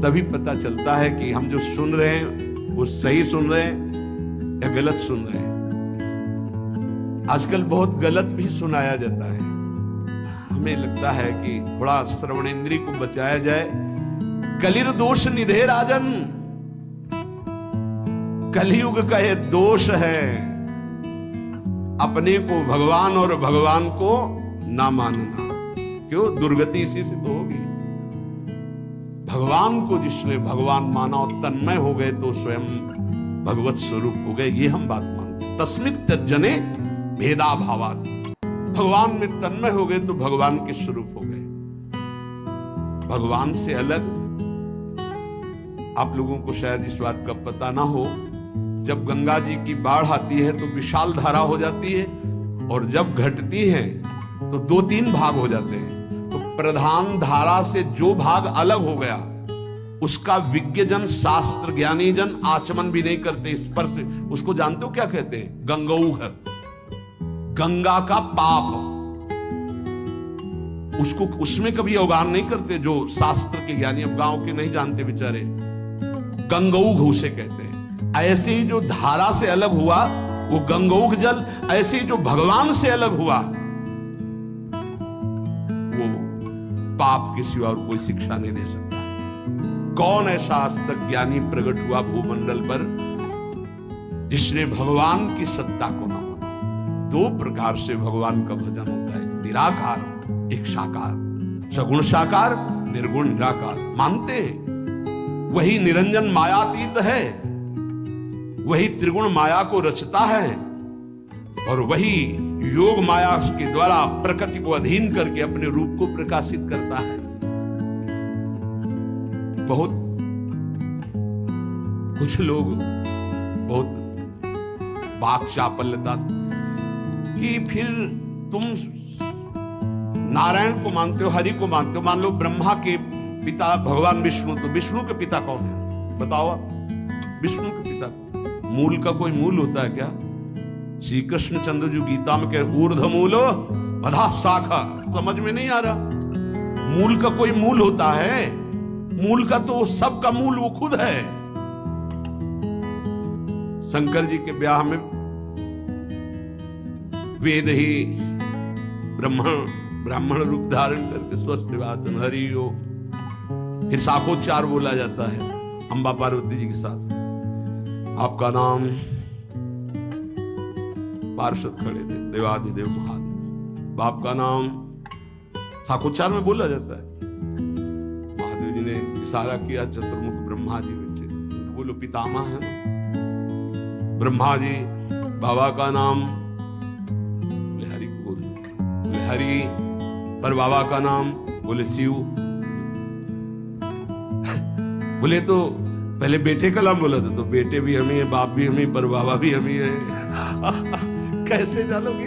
तभी पता चलता है कि हम जो सुन रहे हैं वो सही सुन रहे हैं या गलत सुन रहे हैं। आजकल बहुत गलत भी सुनाया जाता है। हमें लगता है कि थोड़ा श्रवणेंद्रिय को बचाया जाए। कलिर दोष निधे राजन, कलयुग का ये दोष है, अपने को भगवान और भगवान को ना मानना। क्यों? दुर्गति इसी से तो होगी। भगवान को जिसने भगवान माना और तन्मय हो गए तो स्वयं भगवत स्वरूप हो गए, ये हम बात मानते। तस्मित् तज्जने भेदा भावात्, भगवान में तन्मय हो गए तो भगवान के स्वरूप हो गए। भगवान से अलग आप लोगों को शायद इस बात का पता ना हो, जब गंगा जी की बाढ़ आती है तो विशाल धारा हो जाती है, और जब घटती है तो 2-3 भाग हो जाते हैं। तो प्रधान धारा से जो भाग अलग हो गया, उसका विज्ञजन शास्त्र ज्ञानी जन आचमन भी नहीं करते स्पर्श से। उसको जानते हो क्या कहते हैं? गंगौघ, गंगा का पाप। उसको उसमें कभी अवगाहन नहीं करते जो शास्त्र के ज्ञानी, अब गांव के नहीं जानते बेचारे। गंगौघ उसे कहते हैं। ऐसे ही जो धारा से अलग हुआ वो गंगौघ जल, ऐसे ही जो भगवान से अलग हुआ वो पाप के सिवा और कोई शिक्षा नहीं दे सकता। कौन ऐसा आज तक ज्ञानी प्रकट हुआ भूमंडल पर जिसने भगवान की सत्ता को न माना? 2 प्रकार से भगवान का भजन होता है, निराकार, एक साकार। सगुण साकार, निर्गुण निराकार। मानते हैं वही निरंजन मायातीत है, वही त्रिगुण माया को रचता है, और वही योग माया के द्वारा प्रकृति को अधीन करके अपने रूप को प्रकाशित करता है। बहुत कुछ लोग बहुत बाक चापल्यता कि फिर तुम नारायण को मानते हो, हरि को मानते हो। मान लो ब्रह्मा के पिता भगवान विष्णु, तो विष्णु के पिता कौन है बताओ? विष्णु के पिता मूल का कोई मूल होता है क्या? श्री कृष्ण चंद्र जी गीता में कह ऊर्ध्व मूलो अधः शाखा। समझ में नहीं आ रहा? मूल का कोई मूल होता है? मूल का तो सबका मूल वो खुद है। शंकर जी के ब्याह में वेद ही ब्राह्मण रूप धारण करके स्वस्थ वाचन हरि हो, फिर शाखोच्चार बोला जाता है अंबा पार्वती जी के साथ। आपका नाम, पार्षद खड़े थे, देवाधिदेव महादेव। बाप का नाम शाखोच्चार में बोला जाता है। महादेव जी ने इशारा किया, चतुर्मुख ब्रह्मा जी बैठे, बोलो पितामह है ना ब्रह्मा जी। बाबा का नाम, बोले हरि को बोले हरि, पर बाबा का नाम बोले शिव। बोले तो पहले बेटे का नाम बोला था, तो बेटे भी हम ही है, बाप भी हम ही, पर बाबा भी हम ही है। कैसे जानोगे?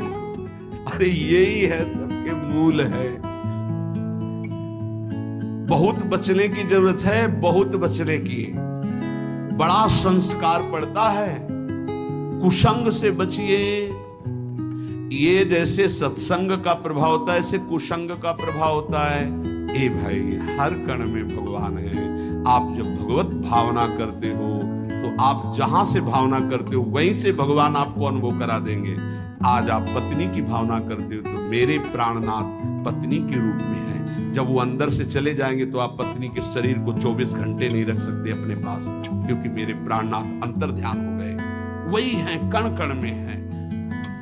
अरे यही है सबके मूल है। बहुत बचने की जरूरत है, बहुत बचने की। बड़ा संस्कार पड़ता है, कुसंग से बचिए। ये जैसे सत्संग का प्रभाव होता है, ऐसे कुसंग का प्रभाव होता है। ए भाई, हर कण में भगवान है। आप जब भगवत भावना करते हो तो आप जहां से भावना करते हो वहीं से भगवान आपको अनुभव करा देंगे। आज आप पत्नी की भावना करते हो तो मेरे प्राणनाथ पत्नी के रूप में है। जब वो अंदर से चले जाएंगे तो आप पत्नी के शरीर को 24 घंटे नहीं रख सकते अपने पास, क्योंकि मेरे प्राणनाथ अंतर ध्यान हो गए। वही है, कण कण में है।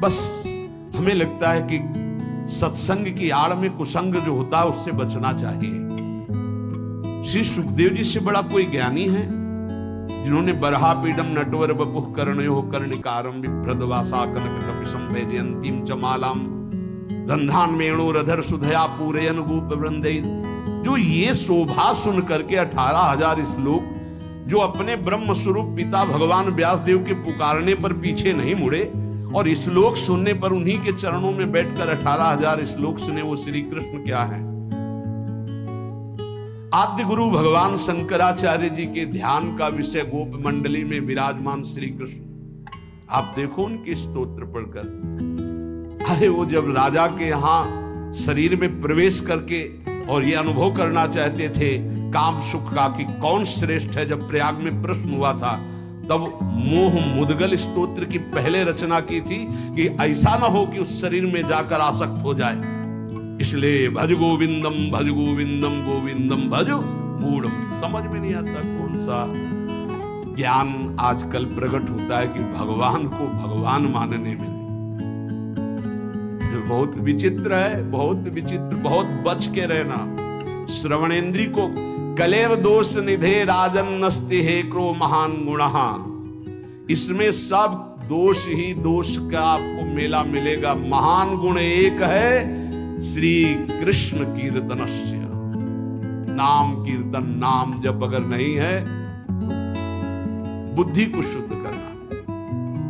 बस हमें लगता है कि सत्संग की आड़ में कुसंग जो होता है उससे बचना चाहिए। श्री सुखदेव जी से बड़ा कोई ज्ञानी है जिन्होंने बरहा पीडम नटवर बपुः कर्णयो कर्णिकारम बिभ्रदवासा कनक कपिशम वैजयंतीम चमालाम गंधान वेणुरधर सुधया पूरयन गोप वृंदे। जो ये शोभा सुन करके 18,000 श्लोक, जो अपने ब्रह्म स्वरूप पिता भगवान व्यासदेव के पुकारने पर पीछे नहीं मुड़े और श्लोक सुनने पर उन्हीं के चरणों में बैठकर 18,000 श्लोक सुने, वो श्री कृष्ण क्या है। आद्य गुरु भगवान शंकराचार्य जी के ध्यान का विषय गोप मंडली में विराजमान श्री कृष्ण। आप देखो उनके स्तोत्र पढ़कर। अरे वो जब राजा के यहां शरीर में प्रवेश करके और ये अनुभव करना चाहते थे काम सुख का कि कौन श्रेष्ठ है, जब प्रयाग में प्रश्न हुआ था, तब मोह मुदगल स्तोत्र की पहले रचना की थी कि ऐसा ना हो कि उस शरीर में जाकर आसक्त हो जाए। इसलिए भज गोविंदम गोविंदम भज मूढ़म। समझ में नहीं आता कौन सा ज्ञान आजकल प्रकट होता है कि भगवान को भगवान मानने में। बहुत विचित्र है, बहुत विचित्र। बहुत बच के रहना। श्रवणेन्द्री को कलेर दोष निधे राजन नस्ति हे क्रो महान गुणः। इसमें सब दोष ही दोष का आपको मेला मिलेगा। महान गुण एक है, श्री कृष्ण कीर्तनस्य। नाम कीर्तन, नाम जप अगर नहीं है बुद्धि को शुद्ध करना।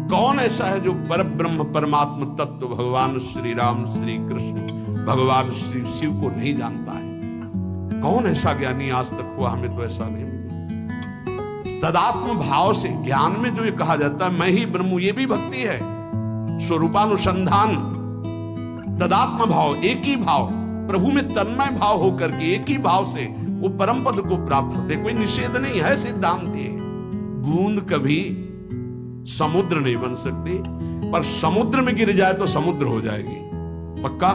कौन ऐसा है जो परब्रह्म परमात्म तत्व भगवान श्री राम श्री कृष्ण भगवान श्री शिव को नहीं जानता है? कौन ऐसा ज्ञानी आज तक हुआ? हमें तो ऐसा नहीं मिला। तदात्म भाव से ज्ञान में जो ये कहा जाता है मैं ही ब्रह्म हूं, ये भी भक्ति है। स्वरूपानुसंधान, तदात्म भाव, एक ही भाव, प्रभु में तन्मय भाव होकर के एक ही भाव से वो परम पद को प्राप्त होते। कोई निषेध नहीं है, सिद्धांत है। बूंद कभी समुद्र नहीं बन सकती, पर समुद्र में गिर जाए तो समुद्र हो जाएगी। पक्का?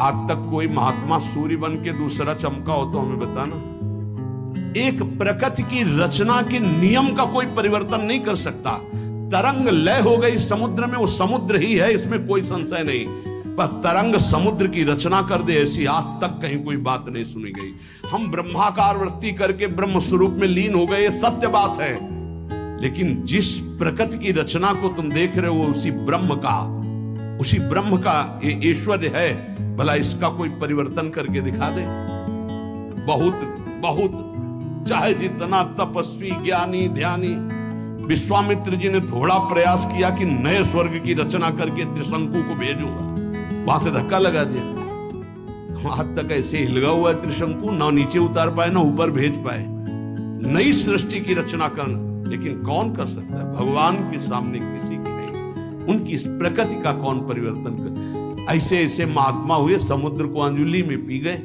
आज तक कोई महात्मा सूर्य बन के दूसरा चमका हो तो हमें बताना। एक प्रकृति की रचना के नियम का कोई परिवर्तन नहीं कर सकता। तरंग लय हो गई समुद्र में, वो समुद्र ही है, इसमें कोई संशय नहीं। पर तरंग समुद्र की रचना कर दे, ऐसी आज तक कहीं कोई बात नहीं सुनी गई। हम ब्रह्माकार वृत्ति करके ब्रह्म स्वरूप में लीन हो गए, ये सत्य बात है। लेकिन जिस प्रकृति की रचना को तुम देख रहे हो उसी ब्रह्म का ये ऐश्वर्य है। भला इसका कोई परिवर्तन करके दिखा दे। बहुत चाहे जितना तपस्वी ज्ञानी ध्यानी, विश्वामित्र जी ने थोड़ा प्रयास किया कि नए स्वर्ग की रचना करके त्रिशंकु को भेजूंगा, वहां से धक्का लगा दिया। आज तक ऐसे हिलगा हुआ है त्रिशंकु, ना नीचे उतार पाए ना ऊपर भेज पाए। नई सृष्टि की रचना करना, लेकिन कौन कर सकता है? भगवान के सामने किसी की नहीं। उनकी इस प्रकृति का कौन परिवर्तन कर? ऐसे ऐसे महात्मा हुए, समुद्र को अंजुली में पी गए,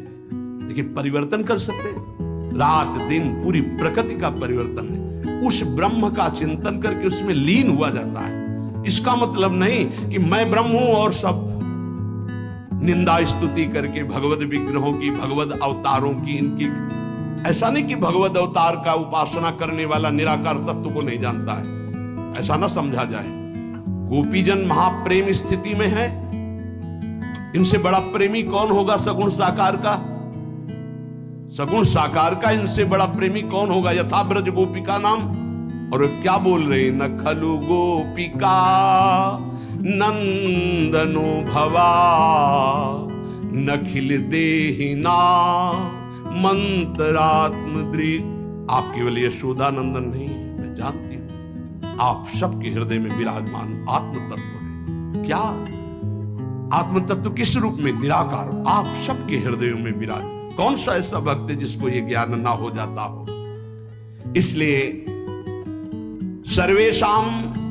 लेकिन परिवर्तन कर सकते? रात दिन पूरी प्रकृति का परिवर्तन है। उस ब्रह्म का चिंतन करके उसमें लीन हुआ जाता है। इसका मतलब नहीं कि मैं ब्रह्म हूं और सब निंदा स्तुति करके भगवत विग्रहों की, भगवत अवतारों की, इनकी। ऐसा नहीं कि भगवत अवतार का उपासना करने वाला निराकार तत्व को नहीं जानता है, ऐसा ना समझा जाए। गोपीजन महाप्रेम स्थिति में है। इनसे बड़ा प्रेमी कौन होगा सगुण साकार का? सगुण साकार का इनसे बड़ा प्रेमी कौन होगा? यथा ब्रज गोपिका नाम। और क्या बोल रहे? न खलु गोपिका नंदनो भवा नखिल देहिना मंत्रात्म दृग। आप केवल यशोदा नंदन नहीं है, मैं जानती हूं आप सबके हृदय में विराजमान आत्म तत्व है। क्या आत्म तत्व किस रूप में? निराकार, आप सबके हृदयों में विराज। कौन सा ऐसा भक्त है जिसको ये ज्ञान ना हो जाता हो? इसलिए सर्वेषां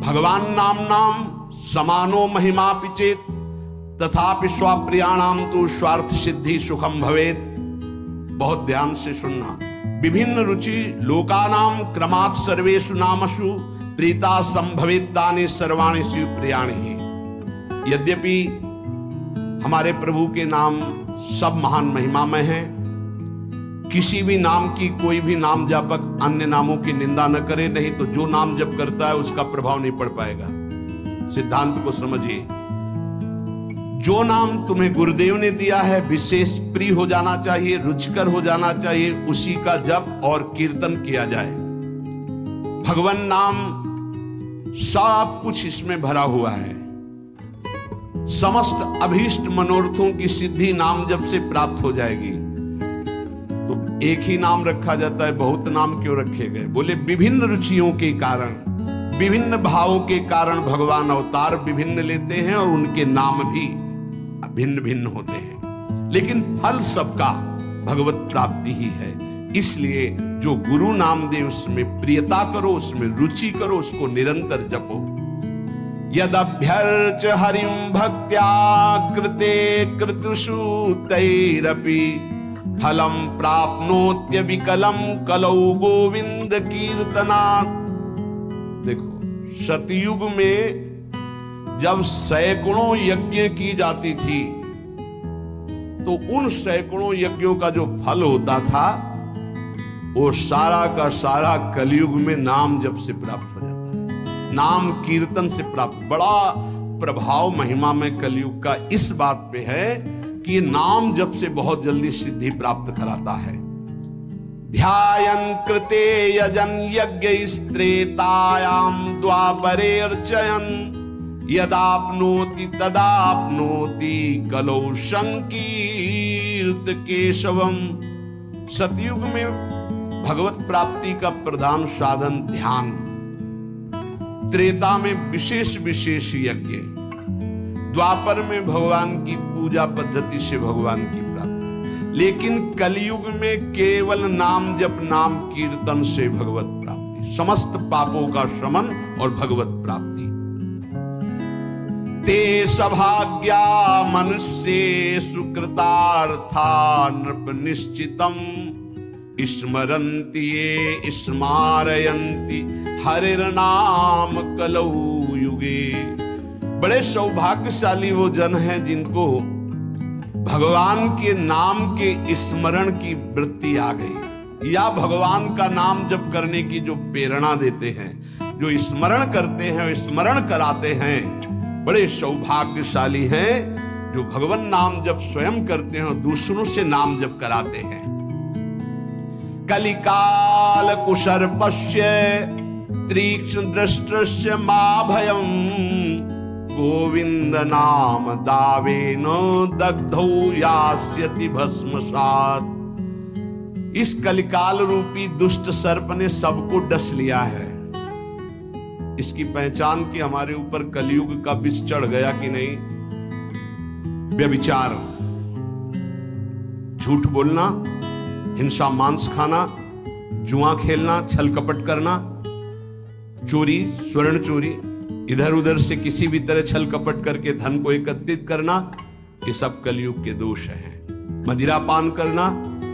भगवान नाम समानो महिमा पिचेत तथापि स्वाप्रियाणाम तो स्वार्थ सिद्धि सुखम भवेत। बहुत ध्यान से सुनना। विभिन्न रुचि लोकानाम क्रमात् सर्वेषु नामसु प्रीता संभवेत्तानि सर्वाणि शिव प्रियाणि। यद्यपि हमारे प्रभु के नाम सब महान महिमा में हैं, किसी भी नाम की कोई भी नाम जापक अन्य नामों की निंदा न करे, नहीं तो जो नाम जप करता है उसका प्रभाव नहीं पड़ पाएगा। सिद्धांत को समझिए। जो नाम तुम्हें गुरुदेव ने दिया है विशेष प्रिय हो जाना चाहिए, रुचिकर हो जाना चाहिए, उसी का जप और कीर्तन किया जाए। भगवान नाम सब कुछ इसमें भरा हुआ है। समस्त अभीष्ट मनोरथों की सिद्धि नाम जप से प्राप्त हो जाएगी। तो एक ही नाम रखा जाता है, बहुत नाम क्यों रखे गए? बोले विभिन्न रुचियों के कारण, विभिन्न भावों के कारण भगवान अवतार विभिन्न लेते हैं और उनके नाम भी भिन्न भिन्न होते हैं, लेकिन फल सबका भगवत प्राप्ति ही है। इसलिए जो गुरु नाम दे उसमें प्रियता करो, उसमें रुचि करो, उसको निरंतर जपो। यदभ्यर्च हरिं भक्त्या कृते कृतुषु तैरपि फलम प्राप्नोत्य विकलम कलौ गोविंद कीर्तनात्। देखो, सतयुग में जब सैकड़ों यज्ञ की जाती थी तो उन सैकड़ों यज्ञों का जो फल होता था वो सारा का सारा कलयुग में नाम जप से प्राप्त हो जाता है, नाम कीर्तन से प्राप्त। बड़ा प्रभाव महिमा में कलयुग का इस बात पे है कि ये नाम जप से बहुत जल्दी सिद्धि प्राप्त कराता है। ध्यायन् कृते यजन यज्ञ स्त्रेतायाम द्वापरे अर्चयन् यदाप्नोति तदाप्नोति कलौ संकीर्त केशवम। सतयुग में भगवत प्राप्ति का प्रधान साधन ध्यान, त्रेता में विशेष विशेष यज्ञ, द्वापर में भगवान की पूजा पद्धति से भगवान की प्राप्ति, लेकिन कलयुग में केवल नाम जप नाम कीर्तन से भगवत प्राप्ति, समस्त पापों का शमन और भगवत प्राप्ति। ते सभाग्या मनुष्ये सुकृतार्था नृप निश्चितम स्मरन्ति ये स्मारयन्ति हरिर्नाम कलौ युगे। बड़े सौभाग्यशाली वो जन हैं जिनको भगवान के नाम के स्मरण की वृत्ति आ गई, या भगवान का नाम जप करने की जो प्रेरणा देते हैं, जो स्मरण करते हैं, स्मरण कराते हैं। बड़े सौभाग्यशाली हैं जो भगवान नाम जप स्वयं करते हैं और दूसरों से नाम जप कराते हैं। कलिकाल कुसर्पस्य तीक्ष्ण दृष्टस्य मा भयं गोविंद नाम दावेन दग्धौ यास्यति भस्मसात्। इस कलिकाल रूपी दुष्ट सर्प ने सबको डस लिया है। इसकी पहचान की हमारे ऊपर कलयुग का विष चढ़ गया कि नहीं? व्यभिचार, झूठ बोलना, हिंसा मांस खाना, जुआ खेलना, छल कपट करना, चोरी, स्वर्ण चोरी, इधर उधर से किसी भी तरह छल कपट करके धन को एकत्रित करना, ये सब कलयुग के दोष हैं। मदिरा पान करना,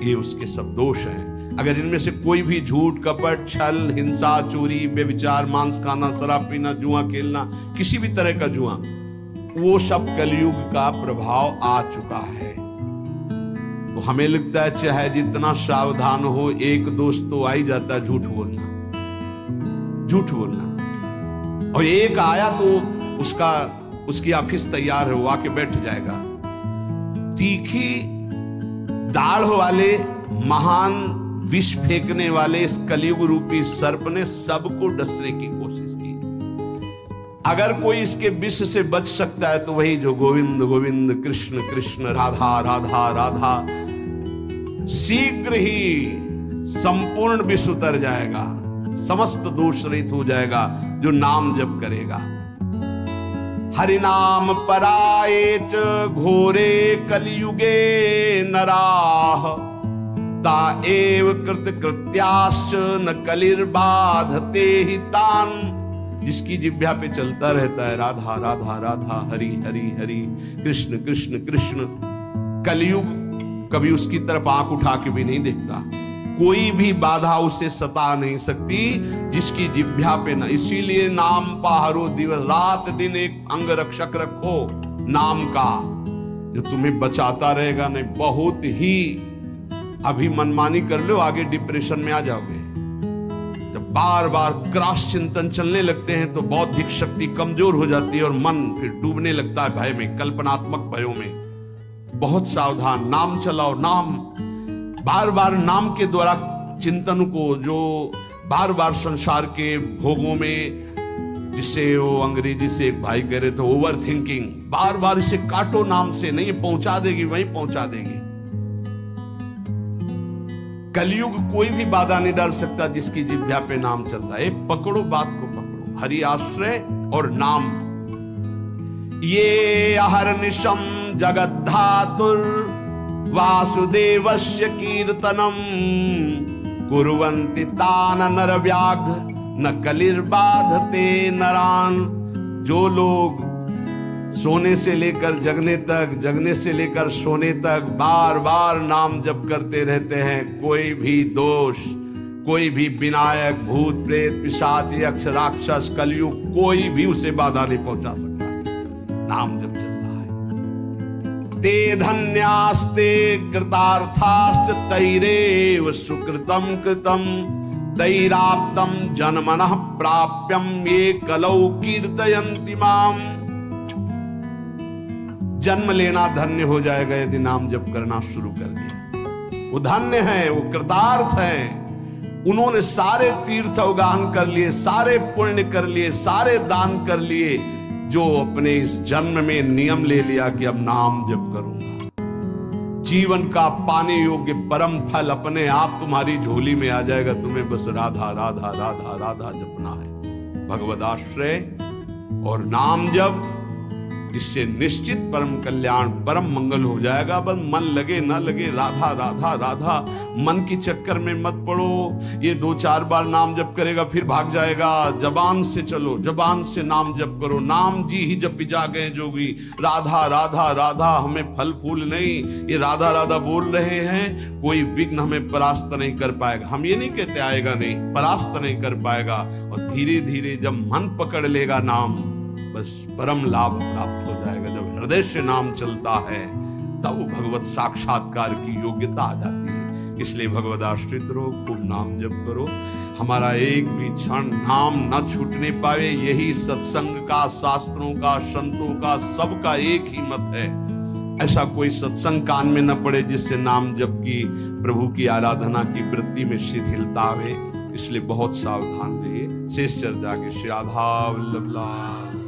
ये उसके सब दोष हैं। अगर इनमें से कोई भी झूठ, कपट, छल, हिंसा, चोरी, बेविचार, मांस खाना, शराब पीना, जुआ खेलना, किसी भी तरह का जुआ, वो सब कलयुग का प्रभाव आ चुका है। तो हमें लगता है चाहे जितना सावधान हो, एक दोस्त तो आ ही जाता है झूठ बोलना, झूठ बोलना। और एक आया तो उसकी ऑफिस तैयार है, वो आके बैठ जाएगा। तीखी दाढ़ वाले महान विष फेंकने वाले इस कलयुग रूपी सर्प ने सबको डसने की कोशिश की। अगर कोई इसके विष से बच सकता है तो वही जो गोविंद गोविंद कृष्ण कृष्ण राधा राधा राधा, शीघ्र ही संपूर्ण विष उतर जाएगा, समस्त दोष रहित हो जाएगा जो नाम जप करेगा। हरिनाम पराये च घोरे कलियुगे नराः ता एव कृत कृत्याश्च न कलिर्बाधते ही तान। जिसकी जिह्वा पे चलता रहता है राधा राधा राधा, हरि हरि हरि, कृष्ण कृष्ण कृष्ण, कलयुग कभी उसकी तरफ आंख उठा के भी नहीं देखता। कोई भी बाधा उसे सता नहीं सकती जिसकी जिह्वा पे ना। इसीलिए नाम पाहरो दिवस रात दिन एक अंग रक्षक रखो नाम का, जो तुम्हें बचाता रहेगा। नहीं बहुत ही अभी मनमानी कर लो, आगे डिप्रेशन में आ जाओगे। जब बार बार क्रॉस चिंतन चलने लगते हैं तो बौद्धिक शक्ति कमजोर हो जाती है और मन फिर डूबने लगता है भय में, कल्पनात्मक भयों में। बहुत सावधान, नाम चलाओ। नाम बार बार नाम के द्वारा चिंतन को, जो बार बार संसार के भोगों में, जिसे वो अंग्रेजी से एक भाई कह रहे थे ओवर थिंकिंग, बार बार इसे काटो नाम से, नहीं पहुंचा देगी, वहीं पहुंचा देगी। कलयुग कोई भी बाधा नहीं डाल सकता जिसकी जिह्वा पे नाम चल रहा है। पकड़ो बात को, पकड़ो हरि आश्रय और नाम। ये अहर्निशम जगद्धातुर वासुदेवस्य कीर्तनम कुर्वन्ति तान नरव्याघ्र न कलिर्बाधते नरान। जो लोग सोने से लेकर जगने तक, जगने से लेकर सोने तक बार बार नाम जप करते रहते हैं, कोई भी दोष, कोई भी विनायक, भूत प्रेत पिशाच यक्ष राक्षस कलयुग कोई भी उसे बाधा नहीं पहुंचा सकता। नाम जप चल रहा है। ते धन्यास्ते कृतार्थाश्च तैरेव सुकृतम कृतम तैराप्तम जन्मनः प्राप्यम ये कलौ कीर्तयन्ति माम। जन्म लेना धन्य हो जाएगा यदि नाम जप करना शुरू कर दिया। वो धन्य है, वो कृतार्थ है। उन्होंने सारे तीर्थ अवगाहन कर लिए, सारे पुण्य कर लिए, सारे दान कर लिए, जो अपने इस जन्म में नियम ले लिया कि अब नाम जप करूंगा। जीवन का पाने योग्य परम फल अपने आप तुम्हारी झोली में आ जाएगा। तुम्हें बस राधा राधा राधा राधा जपना है। भगवद आश्रय और नाम जप, इससे निश्चित परम कल्याण, परम मंगल हो जाएगा। बस मन लगे ना लगे, राधा राधा राधा, मन की चक्कर में मत पड़ो। ये 2-4 बार नाम जप करेगा फिर भाग जाएगा। जबान से चलो, जबान से नाम जप करो। नाम जी ही जप जा गए जोगी, राधा राधा राधा, हमें फल फूल नहीं, ये राधा राधा बोल रहे हैं। कोई विघ्न हमें परास्त नहीं कर पाएगा। हम ये नहीं कहते आएगा नहीं, परास्त नहीं कर पाएगा। और धीरे धीरे जब मन पकड़ लेगा नाम, बस परम लाभ प्राप्त हो जाएगा। जब हृदय से नाम चलता है तब भगवत साक्षात्कार की योग्यता आ जाती है। इसलिए भगवत आश्रित रहो, खूब नाम जप करो। हमारा एक भी क्षण नाम न छूटने पावे, यही सत्संग का, शास्त्रों का, संतों का, सबका एक ही मत है। ऐसा कोई सत्संग कान में न पड़े जिससे नाम जप की, प्रभु की आराधना की वृत्ति में शिथिलता आवे। इसलिए बहुत सावधान रहिए। शेष चर्चा के श्री राधा वल्लभ लाल।